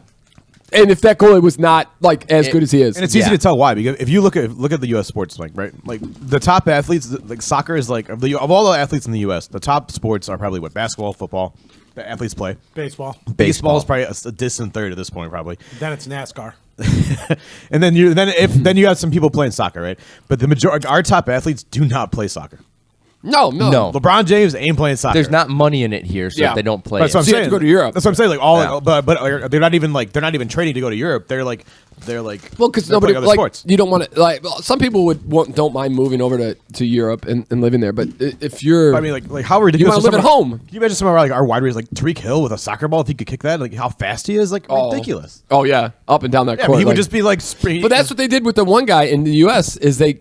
and if that goalie was not like as good as he is,
And it's easy to tell why, because if you look at the U.S. sports, like the top athletes, like soccer is like of all the athletes in the U.S., the top sports are probably what basketball, football, the athletes play.
Baseball.
Baseball is probably a distant third at this point, probably.
Then it's NASCAR.
And then you got some people playing soccer, right? But the majority, our top athletes do not play soccer.
no.
LeBron James ain't playing soccer.
There's not money in it here, so
Yeah.
they don't play.
That's what I'm
So you have
saying.
to go to Europe.
That's what I'm saying. Like
Yeah.
but they're not even training to go to Europe. They're like
Well, because
they're
nobody
playing other
like
sports.
you don't want to like. Well, some people don't mind moving over to Europe and living there, but if you're,
I mean, like how ridiculous.
wanna
is
live at
someone-
home.
Can you imagine someone like our wide receiver, like Tariq Hill with a soccer ball? If he could kick that, like how fast he is, like ridiculous.
Oh yeah, up and down that
Yeah,
court.
but he would
like-
just be like.
But that's what they did with the one guy in the U.S. is they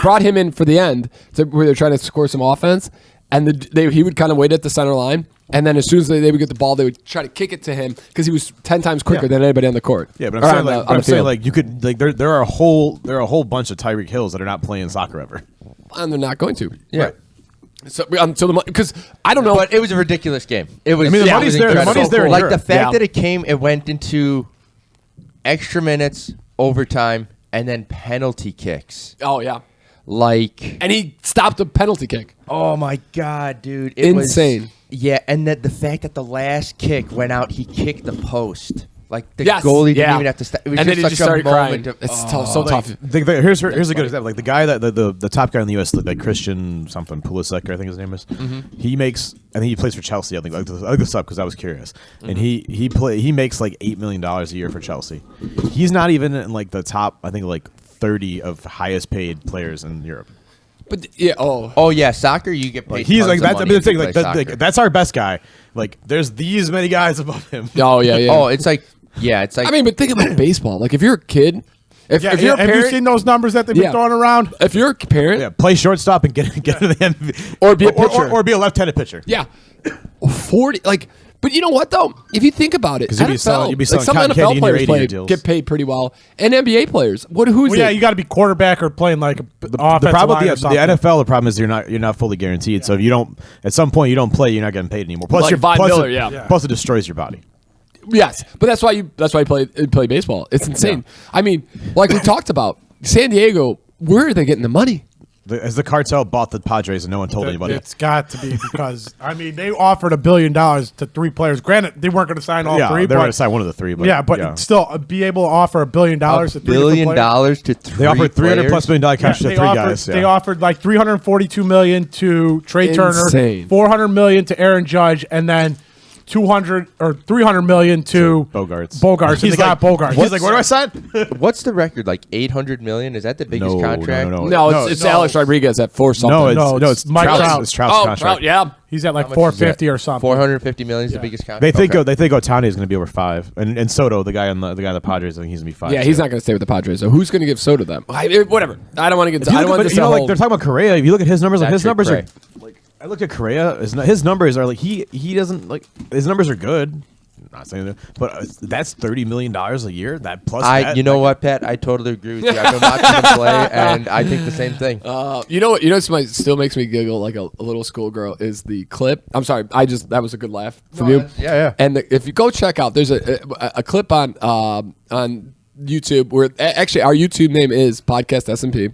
brought him in for the end where they're trying to score some offense, and he would kind of wait at the center line, and then as soon as they would get the ball, they would try to kick it to him because he was 10 times quicker
Yeah.
than anybody on the court.
Yeah, but
Or
I'm saying
on the-
like,
on
but I'm
the
saying
field.
like you could like there are a whole bunch of Tyreek Hills that are not playing soccer ever.
And they're not going to.
yeah.
Right.
So because I don't know.
But it was a ridiculous game. It was.
I mean, the
it
money's
was
there. The
incredible.
money's there in
Like
Europe.
the fact
Yeah.
that it went into extra minutes, overtime, and then penalty kicks.
Oh yeah,
Like,
and he stopped a penalty kick.
oh my god, dude, it
Insane.
Was, yeah, and that the fact that the last kick went out, he kicked the post. Like the
Yes,
goalie didn't
yeah.
even have to stop. It was
And then
just
he
such
just
a
started
moment.
crying.
Of,
It's
oh.
so tough.
Here's a good example. Like the guy that the top guy in the U.S. like Christian something Pulisic, I think his name is. He makes. I think he plays for Chelsea. I think I looked this up because I was curious. And he makes like $8 million a year for Chelsea. He's not even in like the top. I think like 30 of highest paid players in Europe.
But yeah,
Oh yeah, soccer you get paid.
Like he's
tons
like
of
that's I
money
mean the
if you
thing like
play
that,
soccer.
like that's our best guy. Like there's these many guys above him.
oh yeah, yeah.
Oh, it's like it's like
I mean, but think about baseball. Like if you're a kid, if you're a
Have you
parent,
seen those numbers that they've been
Yeah.
throwing around?
if you're a parent,
Yeah, play shortstop and get to the MVP.
Or be a pitcher.
or be a left-handed pitcher.
yeah, 40 like. But you know what though? If you think about it,
'Cause you'd be
NFL,
selling
like some
cotton candy
NFL
in your
players
radio deals.
get paid pretty well, and NBA players. Who's
Well, yeah,
it?
you got to be quarterback or playing like
The
offensive
problem
line or
with the
something.
NFL, the problem is you're not fully guaranteed. So if you don't, at some point you don't play, you're not getting paid anymore. Plus,
Like
you're,
Von
plus
Miller,
it,
yeah.
plus it destroys your body.
Yes, but that's why you play baseball. It's insane. I mean, like we talked about, San Diego. Where are they getting the money?
As the cartel bought the Padres and no one told anybody.
It's got to be because they offered $1 billion to 3 players. Granted, they weren't going to sign all 3.
They were going to sign one of the 3. But
still be able to offer $1 billion to 3
$1 billion to 3
They offered $300+ million cash to 3 guys.
They offered like $342 million to Trey Turner, $400 million to Aaron Judge, and then $200 or $300 million to
Bogarts.
He's got Bogarts.
He's like, where do I sign?
What's the record? Like $800 million? Is that the biggest contract?
No, it's Alex Rodriguez at 4 something.
No, it's
Mike Trout.
It's Trout's contract.
Trout, yeah.
He's at like 450 or something.
$450 million is the biggest contract.
They think Ohtani is going to be over 5, and Soto, the guy on the Padres, I think he's going to be 5.
Yeah, he's not going to stay with the Padres. So who's going to give Soto them? Whatever. I don't want to get. I don't want to.
Like they're talking about Correa. If you look at his numbers, his numbers are like. I looked at Correa. His numbers are like he doesn't like his numbers are good. I'm not saying that, but that's $30 million a year. That plus,
you know what, Pat? I totally agree with you. I've been watching him play, and I think the same thing.
You know what still makes me giggle like a little schoolgirl is the clip. I'm sorry, that was a good laugh from you.
Yeah.
And if you go check out, there's a clip on YouTube where actually our YouTube name is Podcast S&P.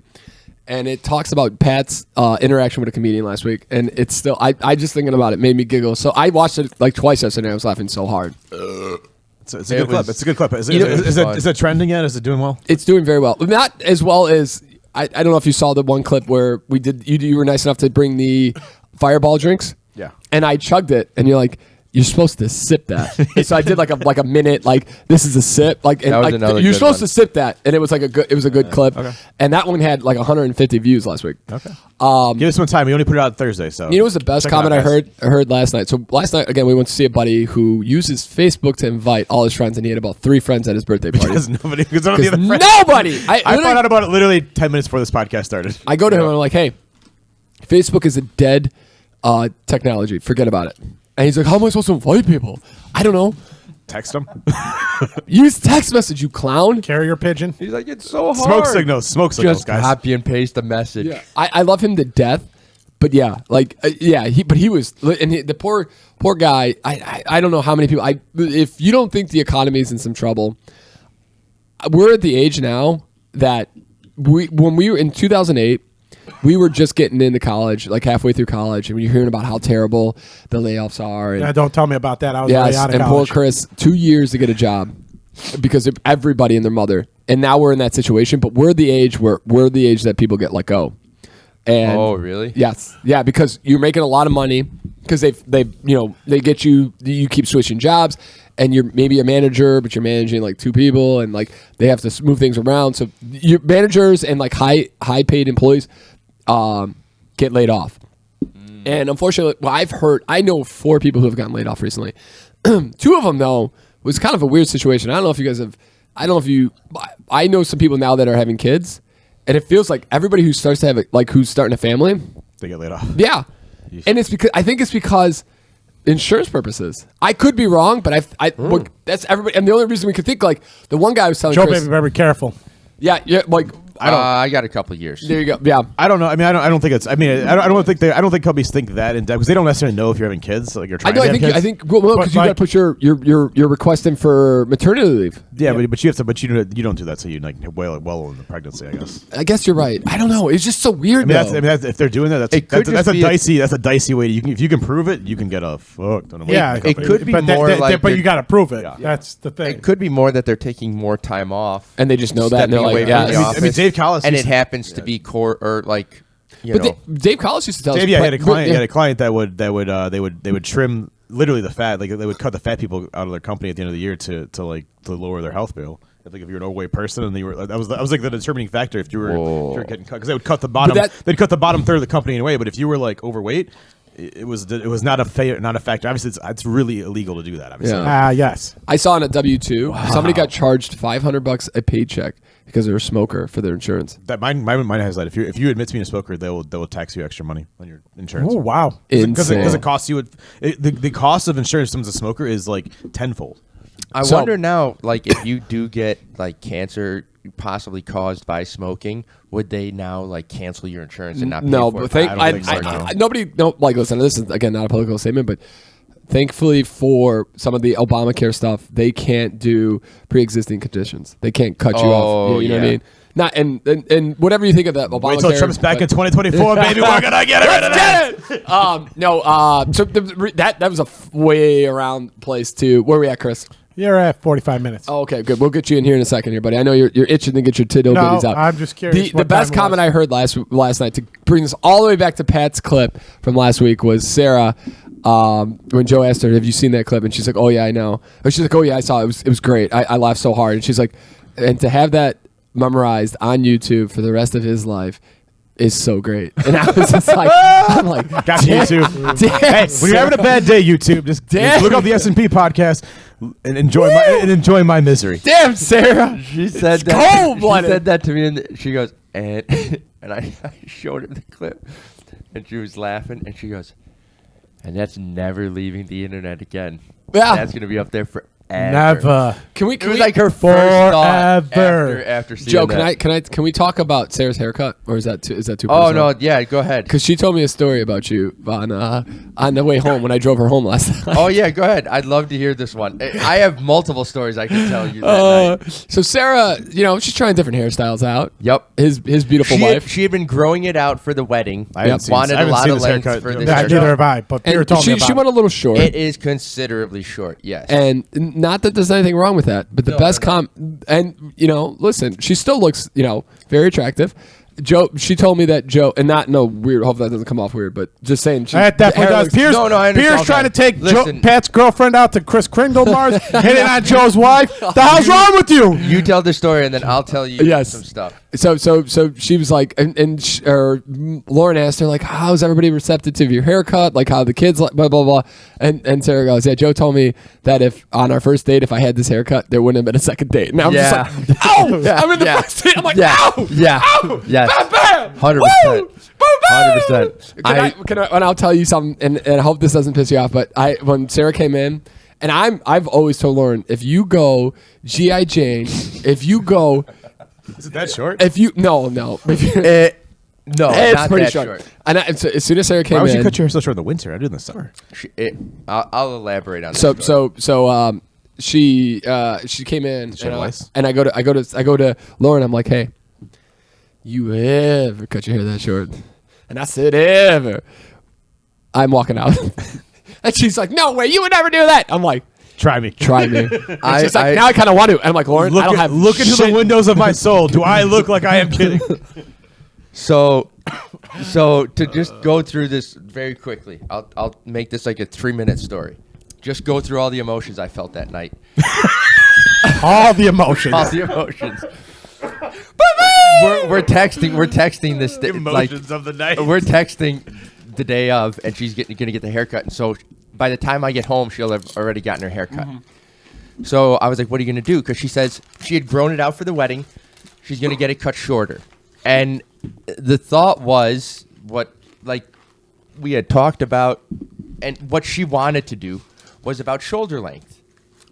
And it talks about Pat's interaction with a comedian last week, and it's still I just thinking about it made me giggle. So I watched it like twice yesterday. I was laughing so hard.
It's a good clip. It's a good clip. Is it trending yet? Is it doing well?
It's doing very well. Not as well as I don't know if you saw the one clip where we did. You were nice enough to bring the Fireball drinks.
Yeah.
And I chugged it, and you're like, you're supposed to sip that. And so I did like a minute, like this is a sip, like and like you're supposed to sip that, and it was like a good clip. Okay. And that one had like 150 views last week.
Okay. Give us some time. We only put it out Thursday, so
you know, it was the best comment I heard last night. So last night again, we went to see a buddy who uses Facebook to invite all his friends, and he had about 3 friends at his birthday party.
Because nobody. I found out about it literally 10 minutes before this podcast started.
I go to him and I'm like, hey, Facebook is a dead technology. Forget about it. And he's like, how am I supposed to invite people? I don't know.
Text them.
Use text message, you clown.
Carrier pigeon.
He's like, it's so hard.
Smoke signals,
Just
guys.
copy and paste the message.
Yeah. I love him to death, but yeah, like he was, and the poor guy. I don't know how many people. If you don't think the economy is in some trouble, we're at the age now that when we were in 2008. We were just getting into college, like halfway through college, and you're hearing about how terrible the layoffs are. And,
don't tell me about that. I was way out of college.
And poor Chris, 2 years to get a job because of everybody and their mother. And now we're in that situation, but we're the age that people get let go. And
oh, really?
Yes. Yeah, because you're making a lot of money because they get you keep switching jobs, and you're maybe a manager, but you're managing like 2 people, and like they have to move things around. So your managers and like high paid employees get laid off. And unfortunately, I know 4 people who have gotten laid off recently. 2 of them though was kind of a weird situation. I don't know if you guys have. I know some people now that are having kids, and it feels like everybody who starts to have who's starting a family,
they get laid off.
Yeah, and I think it's because insurance purposes. I could be wrong, but look, that's everybody. And the only reason we could think like the one guy was telling
Joe,
Chris,
baby, very careful.
Yeah, like.
I got a couple of years.
There you go. Yeah,
I don't know. I mean, I don't think it's. I mean, I don't think companies think that in depth because they don't necessarily know if you're having kids. Like you're trying. I think
because you got to put your request in for maternity leave.
Yeah, but you have to. But you don't do that. So you like well in the pregnancy. I guess
you're right. I don't know. It's just so weird.
If they're doing that, that's a dicey way. If you can prove it, you can get a fuck.
Yeah,
it could be more like.
But you got to prove it. Yeah. That's the thing.
It could be more that they're taking more time off,
and they just know that. And they're like,
yeah.
I mean, Dave Collis,
and it happens to be core or like.
Dave Collis used to tell us.
Dave, he had a client that would trim literally the fat, like they would cut the fat people out of their company at the end of the year to lower their health bill. I think if you're an overweight person and that was like the determining factor if you were getting cut because they would cut the bottom. They'd cut the bottom third of the company anyway. But if you were like overweight. It was not a factor. Obviously, it's really illegal to do that. Obviously,
yes.
I saw on a W-2 somebody got charged $500 a paycheck because they're a smoker for their insurance.
That mine has that. If you admit to being a smoker, they will tax you extra money on your insurance.
Oh wow!
Because it costs you. The cost of insurance as a smoker is like tenfold.
I wonder now, like if you do get like cancer possibly caused by smoking, would they now like cancel your insurance and not pay for it?
Listen, this is again not a political statement, but thankfully for some of the Obamacare stuff, they can't do pre-existing conditions. They can't cut you off. You know what I mean? Not and whatever you think of that Obamacare.
Wait till Trump's back in 2024, baby. We're gonna get rid of that.
So that was a way around place too. Where are we at, Chris?
You're at 45 minutes.
Oh, okay, good. We'll get you in here in a second here, buddy. I know you're itching to get your Tig Ol Bitties out.
I'm just curious.
The best comment I heard last night, to bring this all the way back to Pat's clip from last week, was Sarah. When Joe asked her, "Have you seen that clip?" and she's like, "Oh yeah, I know." Or she's like, "Oh yeah, I saw it. It was great. I laughed so hard." And she's like, "And to have that memorized on YouTube for the rest of his life is so great." And I was just like, I'm like,
Got you, YouTube.
damn,
Hey, when you're having a bad day, YouTube, just look up the S&P podcast and enjoy my misery.
damn, Sarah.
She said
It's
that.
cold-blooded.
She said that to me, and she goes, and I showed her the clip, and she was laughing, and she goes, and that's never leaving the internet again.
Yeah.
That's gonna be up there forever.
Never.
Can we?
It was like her first thought after seeing
Joe,
that.
can we talk about Sarah's haircut, or is that too
Oh
personal?
no, yeah, go ahead.
Because she told me a story about you on the way home when I drove her home last night.
Oh yeah, go ahead. I'd love to hear this one. I have multiple stories I can tell you that night.
So Sarah, she's trying different hairstyles out.
Yep.
His beautiful wife.
She had been growing it out for the wedding.
I haven't seen
Wanted
this- I
a
haven't
lot
seen
of
this
length
haircut.
for
Yeah,
this
Yeah,
haircut.
neither have I. But Peter
And
told me about
she went a little short.
It is considerably short, yes.
And not that there's anything wrong with that, but the best listen, she still looks, very attractive. Joe, she told me that Joe, and not no weird. Hope that doesn't come off weird, but just saying.
That definitely does. Pierce,
No, I understand.
Pierce trying to take
Listen.
Pat's girlfriend out to Chris Kringle bars, hitting on Joe's wife. The hell's wrong with you?
You tell the story, and then I'll tell you
Yes.
some stuff.
So she was like, or Lauren asked her like, how's everybody receptive to your haircut? Like how the kids like blah blah blah. And Sarah goes, yeah, Joe told me that if on our first date, if I had this haircut, there wouldn't have been a second date. And I'm just like, ow!
Yeah.
I'm in the
Yeah.
first date. I'm like,
Yeah.
ow!
Yeah.
Ow!
Yes.
Bam, bam!
100%.
Woo! Boom, boom!
100%.
And I'll tell you something, and I hope this doesn't piss you off, but when Sarah came in, and I've always told Lauren, if you go G.I. Jane, if you go,
Is it that short?
if you no, if you,
No,
it's
not
pretty
that
short. And so as soon as Sarah came
Why would
in,
you cut your hair so short in the winter? I do it in the summer.
I'll elaborate on that.
so she came in,
she have lice?
and I go to Lauren. I'm like, hey, you ever cut your hair that short? And I said, ever. I'm walking out, and she's like, no way, you would never do that. I'm like,
Try me.
try me. And she's like, now I kind of want to. And I'm like, Lauren, I don't have
Look into
shit.
the windows of my soul. Do I look like I am kidding?
So to just go through this very quickly, I'll make this like a 3-minute story. Just go through all the emotions I felt that night.
All the emotions.
All the emotions. We're texting this
Emotions of the night.
We're texting the day of, and she's gonna get the haircut, and so by the time I get home, she'll have already gotten her haircut.
Mm-hmm.
So I was like, "What are you gonna do?" Because she says she had grown it out for the wedding. She's gonna get it cut shorter, and the thought was what we had talked about, and what she wanted to do was about shoulder length.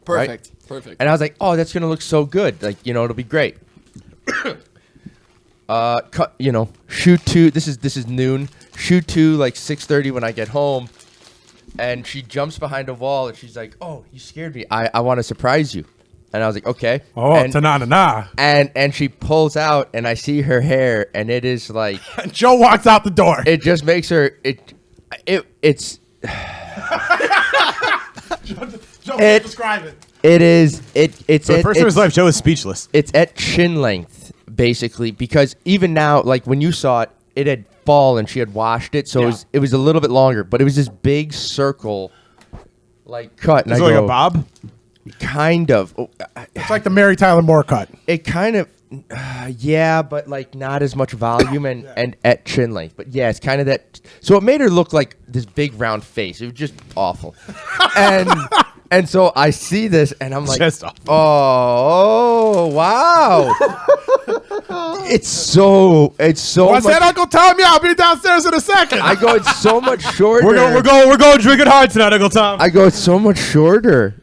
Perfect.
Right?
Perfect.
And I was like, "Oh, that's gonna look so good. It'll be great." Cut. Shoot to. This is noon. Shoot to 6:30 when I get home, and she jumps behind a wall and she's like, "Oh, you scared me. I want to surprise you." And I was like, "Okay."
Oh,
and,
ta-na-na-na.
and she pulls out, and I see her hair, and it is like
Joe walks out the door.
it just makes her it's.
Joe,
it-
describe it.
It is it's
For the
at-
first time in his
it's-
life, Joe is speechless.
It's at chin length, basically, because even now, when you saw it, it had fallen. She had washed it, so it was a little bit longer, but it was this big circle, cut. And
Is it
I
like
go,
a bob?
kind of.
It's like the Mary Tyler Moore cut.
It kind of, yeah, but not as much volume and at chin length. But yeah, it's kind of that. So it made her look like this big round face. It was just awful, and so I see this, and I'm like,
Just awful.
oh wow. It's so
What's
much.
that, Uncle Tom? Yeah, I'll be downstairs in a second.
I go, it's so much shorter.
We're going drinking hard tonight, Uncle Tom.
I go, it's so much shorter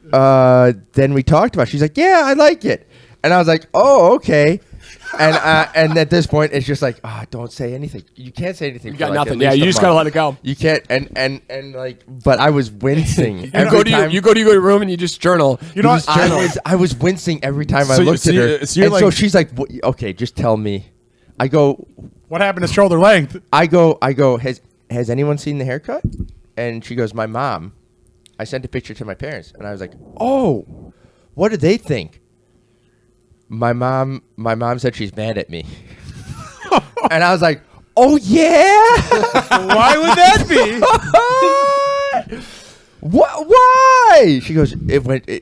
than we talked about. She's like, yeah, I like it. And I was like, oh, okay. And at this point, it's just like, don't say anything. You can't say anything.
You got nothing. Yeah, you just gotta let it go.
You can't. And like, but I was wincing.
You go to your room and you just journal.
You know,
I was wincing every time I looked at her. So she's like, okay, just tell me. I go,
what happened to shoulder length?
I go. Has anyone seen the haircut? And she goes, my mom. I sent a picture to my parents, and I was like, oh, what do they think? My mom said she's mad at me. And I was like, oh, yeah?
Why would that be?
What? Why? She goes,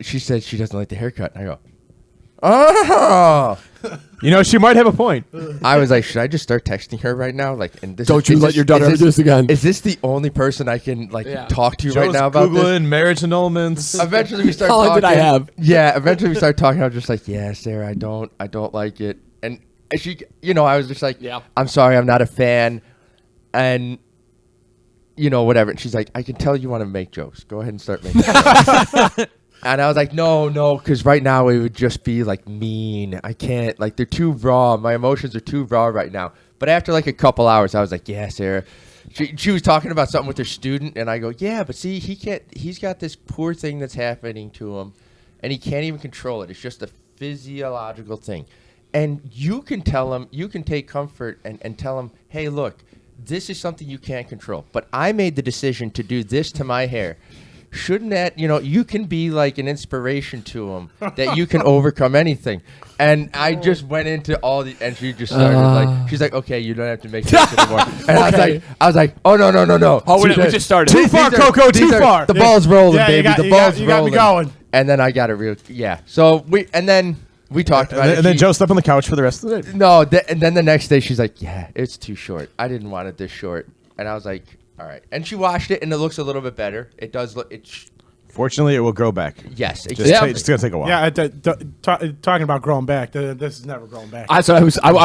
she said she doesn't like the haircut. And I go, oh.
She might have a point.
I was like, should I just start texting her right now? Like, and
don't you let your daughter ever do this again?
Is this the only person I can talk to right now about
Googling
this?
marriage annulments.
Eventually we start
How long
talking.
did I have?
Yeah, eventually we start talking. I was just like, yeah, Sarah, I don't like it. And she, I was just like,
yeah,
I'm sorry, I'm not a fan. And, whatever. And she's like, I can tell you want to make jokes. Go ahead and start making jokes. And I was like, no, because right now it would just be like mean. I can't, like, they're too raw. My emotions are too raw right now. But after like a couple hours, I was like, yeah, Sarah. She was talking about something with her student, and I go, yeah, but see, he's got this poor thing that's happening to him, and he can't even control it. It's just a physiological thing. And you can tell him, you can take comfort and tell him, hey, look, this is something you can't control. But I made the decision to do this to my hair. Shouldn't that, you can be like an inspiration to him that you can overcome anything. And I just went into and she just started she's like, okay, you don't have to make jokes anymore. And I was like, oh, no.
Oh, we just started.
Too far, Coco, too far.
The ball's rolling, baby. The ball's rolling.
You got me going.
And then I got it So we talked about it.
And then Joe slept on the couch for the rest of the day.
No, and then the next day she's like, yeah, it's too short. I didn't want it this short. And I was like, all right. And she washed it, and it looks a little bit better. It does look.
Fortunately, it will grow back.
Yes.
It's going to take a while.
Yeah, talking about growing back, this is never growing back.
I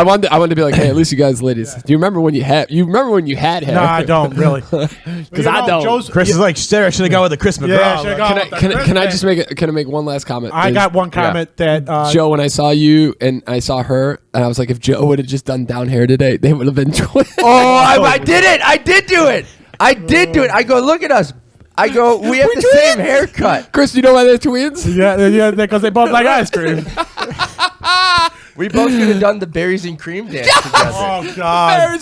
wanted to be like, hey, at least you guys, ladies, do you remember when you had hair?
No, I don't really.
Because I don't.
Chris is like, Sarah should have gone with the Chris McGraw.
Yeah, can I just make one last comment?
I got one comment that
Joe, when I saw you and I saw her, and I was like, if Joe would have just done down hair today, they would have been twins.
I did it. I did do it. I go, look at us. I go, we have the same haircut.
Chris, do you know why they're twins?
Yeah, because they both like ice cream.
We both could have done the berries and cream dance together.
Oh, God.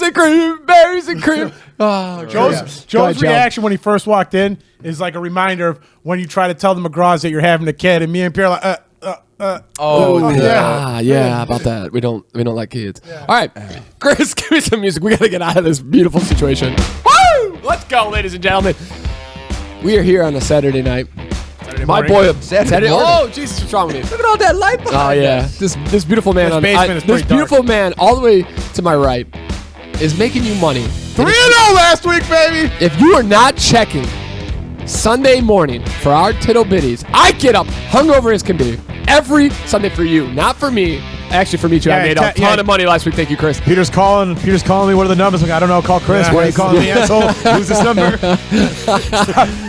Berries and cream. Oh,
Joe's reaction when he first walked in is like a reminder of when you try to tell the McGraws that you're having a kid, and me and Pierre are like,
yeah, about that. We don't like kids. Yeah. All right, Chris, give me some music. We got to get out of this beautiful situation. Woo! Let's go, ladies and gentlemen. We are here on a Saturday night. My boy, Saturday. Oh, Jesus, what's wrong with me?
Look at all that light behind
us. This beautiful man
this
beautiful man all the way to my right is making you money.
3-0 last week, baby.
If you are not checking Sunday morning for our Tig Ol Bitties, I get up hungover as can be every Sunday for you, not for me. Actually, for me too. I made a ton of money last week. Thank you, Chris.
Peter's calling me. What are the numbers? Like, I don't know. Call Chris. What are you calling me, asshole? Who's this number?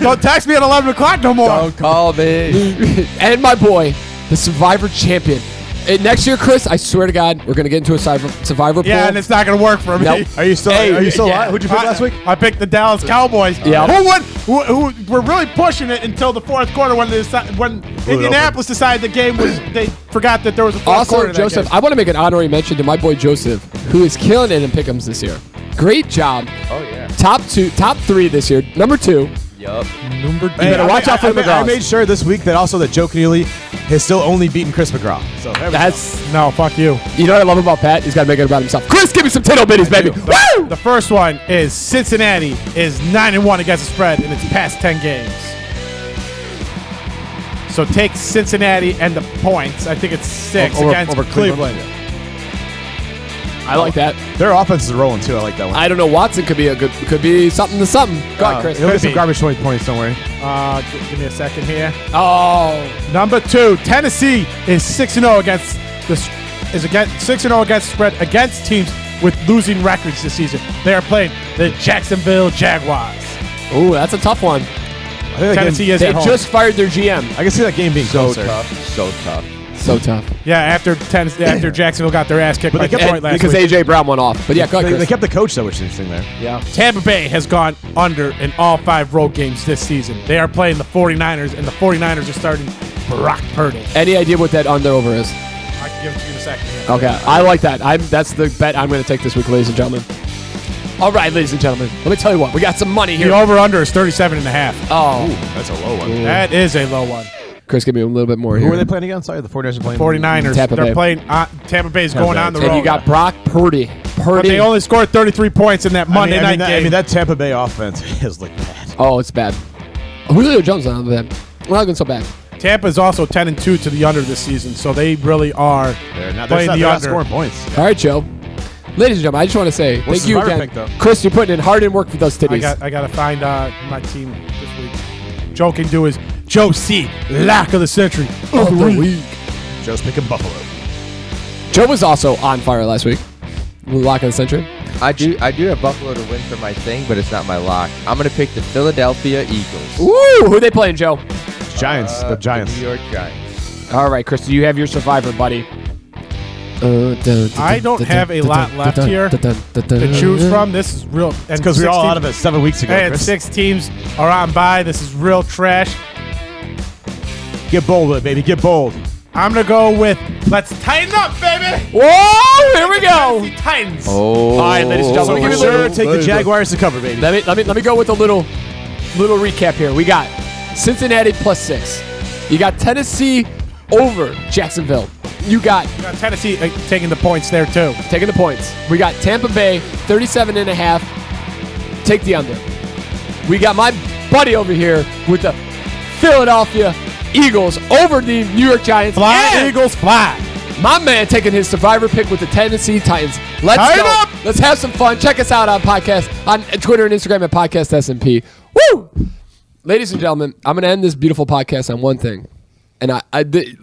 Don't text me at 11 o'clock no more.
Don't call me.
And my boy, the Survivor champion. Next year, Chris, I swear to God, we're gonna get into a Survivor pool.
Yeah, and it's not gonna work for me.
Nope.
Are you still alive? Who'd you pick last week?
I picked the Dallas Cowboys.
Yeah.
Who were really pushing it until the fourth quarter when Indianapolis decided the game was. They forgot that there was a fourth quarter.
Also, Joseph, I want to make an honorary mention to my boy Joseph, who is killing it in pick'ems this year. Great job.
Oh yeah.
Top 3 this year. Number 2.
Yup.
You better watch out for the McGraws.
I made sure this week that Joe Keneally has still only beaten Chris McGraw. So
no, fuck you.
You know what I love about Pat? He's got to make it about himself. Chris, give me some Tig Ol Bitties, baby. Woo!
The first one is Cincinnati is 9-1 against the spread in its past 10 games. So take Cincinnati and the points. I think it's 6 against Cleveland.
I like that.
Their offense is rolling too. I like that one.
I don't know. Watson could be something to something. Go on, Chris.
He'll get some garbage points. Don't worry.
Give me a second here.
Oh,
number 2, Tennessee is 6-0 against 6-0 against spread against teams with losing records this season. They are playing the Jacksonville Jaguars.
Oh, that's a tough one.
Tennessee is
They
at home.
just fired their GM.
I can see that game being
So
closer.
tough.
So tough.
Yeah, after Jacksonville got their ass kicked by Detroit last
because
week.
A.J. Brown went off. But yeah, go ahead, Chris.
They kept the coach, though, which is interesting there.
Yeah.
Tampa Bay has gone under in all 5 road games this season. They are playing the 49ers, and the 49ers are starting Brock Purdy.
Any idea what that under-over is?
I can give it to you in a second.
Okay, I like that. That's the bet I'm going to take this week, ladies and gentlemen. All right, ladies and gentlemen, let me tell you what. We got some money here.
The over-under is 37.5.
Oh.
Ooh, that's a low one.
That is a low one.
Chris, give me a little bit more
Who
here.
are they playing again? Sorry, the 49ers are playing?
49ers.
Tampa
They're
Bay.
playing. Tampa Bay's going on the road.
And you got Brock Purdy.
But they only scored 33 points in that Monday night game.
that Tampa Bay offense is like bad.
Oh, it's bad. Julio Jones is not bad. We're not going so bad.
Tampa is also 10-2 to the under this season, so they really are playing the under.
Scoring points.
All right, Joe. Ladies and gentlemen, I just want to say thank you again. Chris, you're putting in hard in work with those titties.
I got to find my team this week. Joe can do his Joe C. Lack of the century of the week.
Joe's picking Buffalo.
Joe was also on fire last week. Lock of the century.
I do have Buffalo to win for my thing, but it's not my lock. I'm going to pick the Philadelphia Eagles.
Ooh, who are they playing, Joe?
Giants. The Giants.
The New York Giants.
All right, Chris, do you have your survivor, buddy?
I don't have a lot left here to choose from. This is real.
It's because we were all out of it 7 weeks ago.
Hey,
Chris.
6 teams are on bye. This is real trash.
Get bold with it, baby. Get bold.
I'm going to go with let's tighten up, baby.
Whoa, here we go.
Titans.
Oh.
All right, ladies and gentlemen,
So
give
for
me a
sure,
little,
take the Jaguars to cover, baby.
let me go with a little recap here. We got Cincinnati +6. You got Tennessee over Jacksonville. You got
Tennessee taking the points there, too.
taking the points. We got Tampa Bay 37.5. Take the under. We got my buddy over here with the Philadelphia Eagles over the New York Giants.
Fly,
And
Eagles, fly.
my man taking his survivor pick with the Tennessee Titans. Let's
Tighten
go.
up.
Let's have some fun. Check us out on Twitter and Instagram at Podcast SMP. Woo! Ladies and gentlemen, I'm going to end this beautiful podcast on one thing. And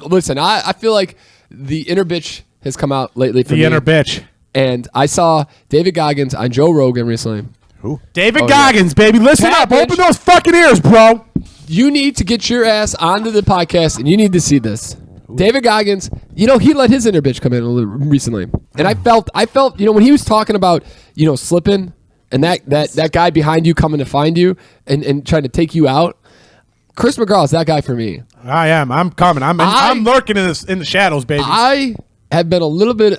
listen, I feel like the inner bitch has come out lately for me.
The inner bitch.
And I saw David Goggins on Joe Rogan recently.
Who?
David Goggins, baby. Listen
Pat,
up.
bitch.
Open those fucking ears, bro.
You need to get your ass onto the podcast, and you need to see this. David Goggins, he let his inner bitch come in a little recently. And I felt, when he was talking about, slipping and that guy behind you coming to find you and trying to take you out, Chris McGraw is that guy for me.
I am. I'm coming. I'm lurking in the shadows, baby.
I have been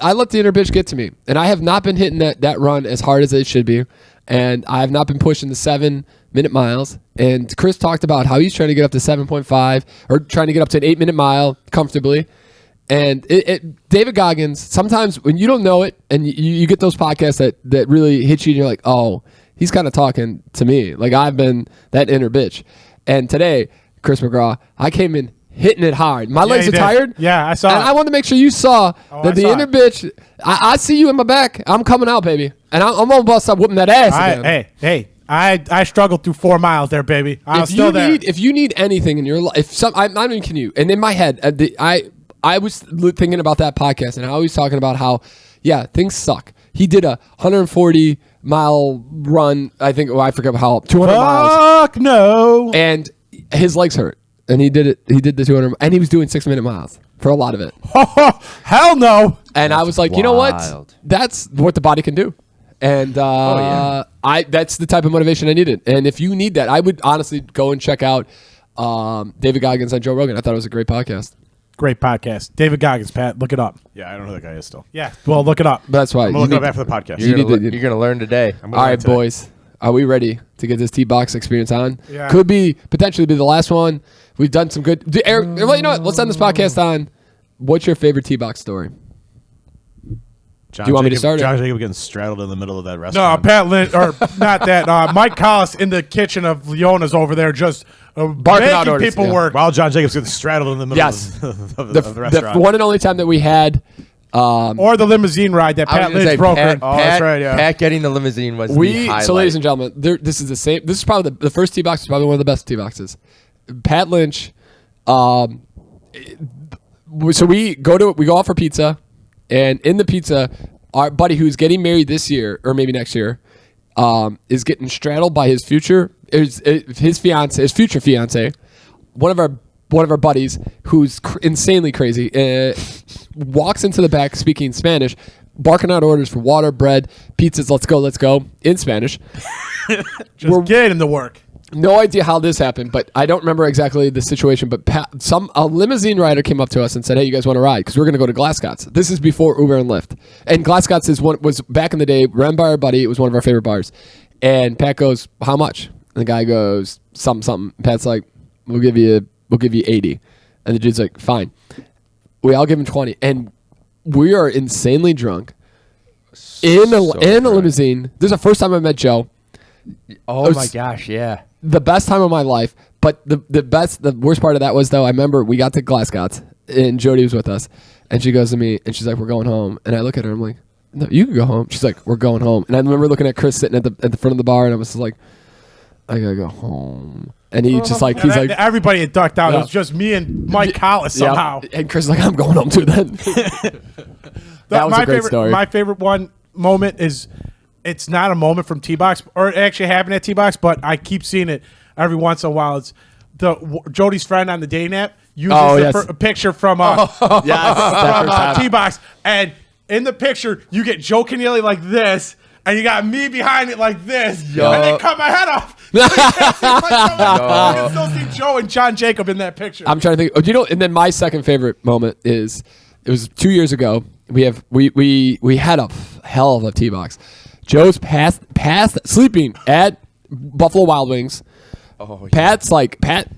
I let the inner bitch get to me, and I have not been hitting that run as hard as it should be, and I have not been pushing the 7-minute miles. And Chris talked about how he's trying to get up to 7.5 or trying to get up to an 8-minute mile comfortably. And David Goggins, sometimes when you don't know it and you get those podcasts that really hit you and you're like, oh, he's kind of talking to me. Like I've been that inner bitch. And today, Chris McGraw, I came in hitting it hard. My legs are tired.
Yeah, I saw
and
it.
I wanted to make sure you saw that the inner bitch, I see you in my back. I'm coming out, baby. And I'm going to bust up whooping that ass again.
Hey. I struggled through 4 miles there, baby. I'm still there.
If you need anything in your life, I'm not even kidding you. And in my head, I was thinking about that podcast and I was talking about how, things suck. He did a 140-mile run. I forget how 200 miles.
Fuck no.
And his legs hurt. And he did it. He did the 200, and he was doing 6-minute miles for a lot of it.
Hell no.
And I was like, you know what? That's what the body can do. And that's the type of motivation I needed. And if you need that, I would honestly go and check out David Goggins on Joe Rogan. I thought it was a great podcast.
Great podcast. David Goggins, Pat. Look it up.
Yeah, I don't know who that guy is still.
Yeah. Well, look it up.
That's why.
I'm going to look it up after the podcast.
You're going to learn today.
All right, boys. Are we ready to get this TBOX experience on?
Yeah.
Could potentially be the last one. We've done some good. Eric, well, you know what? Let's end this podcast on what's your favorite TBOX story?
Do
you want me to start it?
John Jacob getting straddled in the middle of that
No,
restaurant.
Pat Lynch, or not that. Mike Collis in the kitchen of Leona's over there just
Barking out
making
orders,
people
yeah.
work.
While John Jacobs getting straddled in the middle
Yes.
of the restaurant.
The one and only time that we had.
Or the limousine ride that Pat Lynch brokered.
that's right, yeah.
Pat getting the limousine was the highlight.
So, ladies and gentlemen, this is the same. This is probably the first TBOX is probably one of the best TBOXs. Pat Lynch. So we go out for pizza, and in the pizza, our buddy who's getting married this year or maybe next year, is getting straddled by his future fiance, one of our one of our buddies who's insanely crazy walks into the back speaking Spanish, barking out orders for water, bread, pizzas, let's go, in Spanish.
Just getting to work.
No idea how this happened, but I don't remember exactly the situation. But a limousine rider came up to us and said, "Hey, you guys want to ride? Because we're going to go to Glasgow's." This is before Uber and Lyft. And Glasgow's was back in the day run by our buddy. It was one of our favorite bars. And Pat goes, "How much?" And the guy goes, "Something." Pat's like, "We'll give you 80." And the dude's like, "Fine." We all give him 20, and we are insanely drunk in a limousine. This is the first time I met Joe.
Oh my gosh, yeah.
The best time of my life, but the worst part of that was, though, I remember we got to Glasgow's and Jody was with us, and she goes to me and she's like, "We're going home." And I look at her, I'm like, "No, you can go home." She's like, "We're going home." And I remember looking at Chris sitting at the front of the bar, and I was like, "I gotta go home." And he just like he's like
everybody had ducked out. It was just me and Mike Collis somehow.
And Chris is like, "I'm going home too." Then that was a great story.
My favorite moment is. It's not a moment from T-Box, or it actually happened at T-Box, but I keep seeing it every once in a while. It's Jody's friend on the dating app uses a picture from T-Box, and in the picture you get Joe Keneally like this, and you got me behind it like this, and they cut my head off. You can still see Joe and John Jacob in that picture.
I'm trying to think. And then my second favorite moment is it was 2 years ago. We had a hell of a T-Box. Joe's past sleeping at Buffalo Wild Wings. Oh, yeah. Pat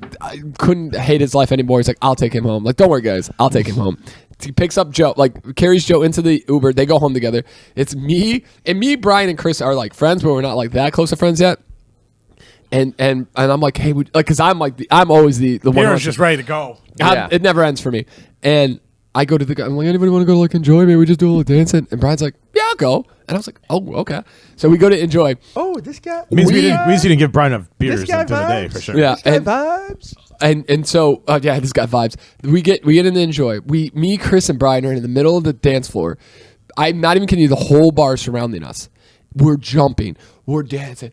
couldn't hate his life anymore. He's like, "I'll take him home." Like, "Don't worry, guys, I'll take him home." He picks up Joe, like carries Joe into the Uber. They go home together. It's me, Brian, and Chris are like friends, but we're not like that close of friends yet. And I'm like, "Hey," because I'm always the one.
Pierre's just ready to go.
It never ends for me. And I go to the guy. I'm like, "Anybody want to go to like Enjoy? Maybe we just do a little dancing." And Brian's like, "Yeah, I'll go." And I was like, "Oh, okay." So we go to Enjoy.
Oh, this guy.
It means we didn't give Brian enough beers into the day for sure.
Yeah,
this guy vibes.
And so this guy vibes. We get into Enjoy. Me, Chris, and Brian are in the middle of the dance floor. I'm not even kidding you. The whole bar surrounding us. We're jumping. We're dancing.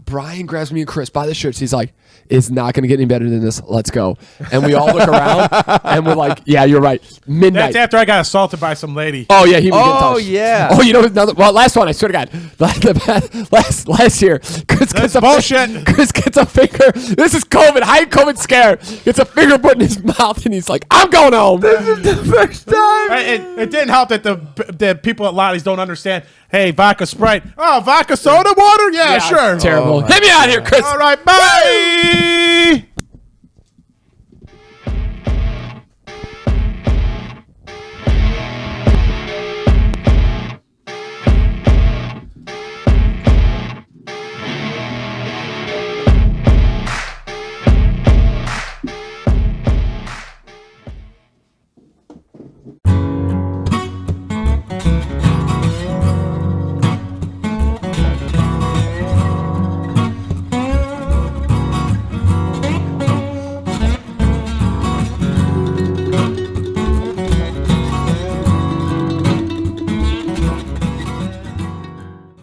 Brian grabs me and Chris by the shirts. He's like, "It's not going to get any better than this. Let's go." And we all look around and we're like, "Yeah, you're right." Midnight.
That's after I got assaulted by some lady.
Oh yeah, he was getting touched.
Yeah.
Oh, you know, last one. I swear to God, last year, Chris gets bullshit. Chris gets a finger. This is COVID. High COVID scare. Gets a finger put in his mouth, and he's like, "I'm going home."
This is the first time.
It didn't help that the people at Lottie's don't understand. Hey, vodka Sprite. Oh, vodka soda water? Yeah, sure.
Terrible. Hit me out here, Chris.
All right, bye.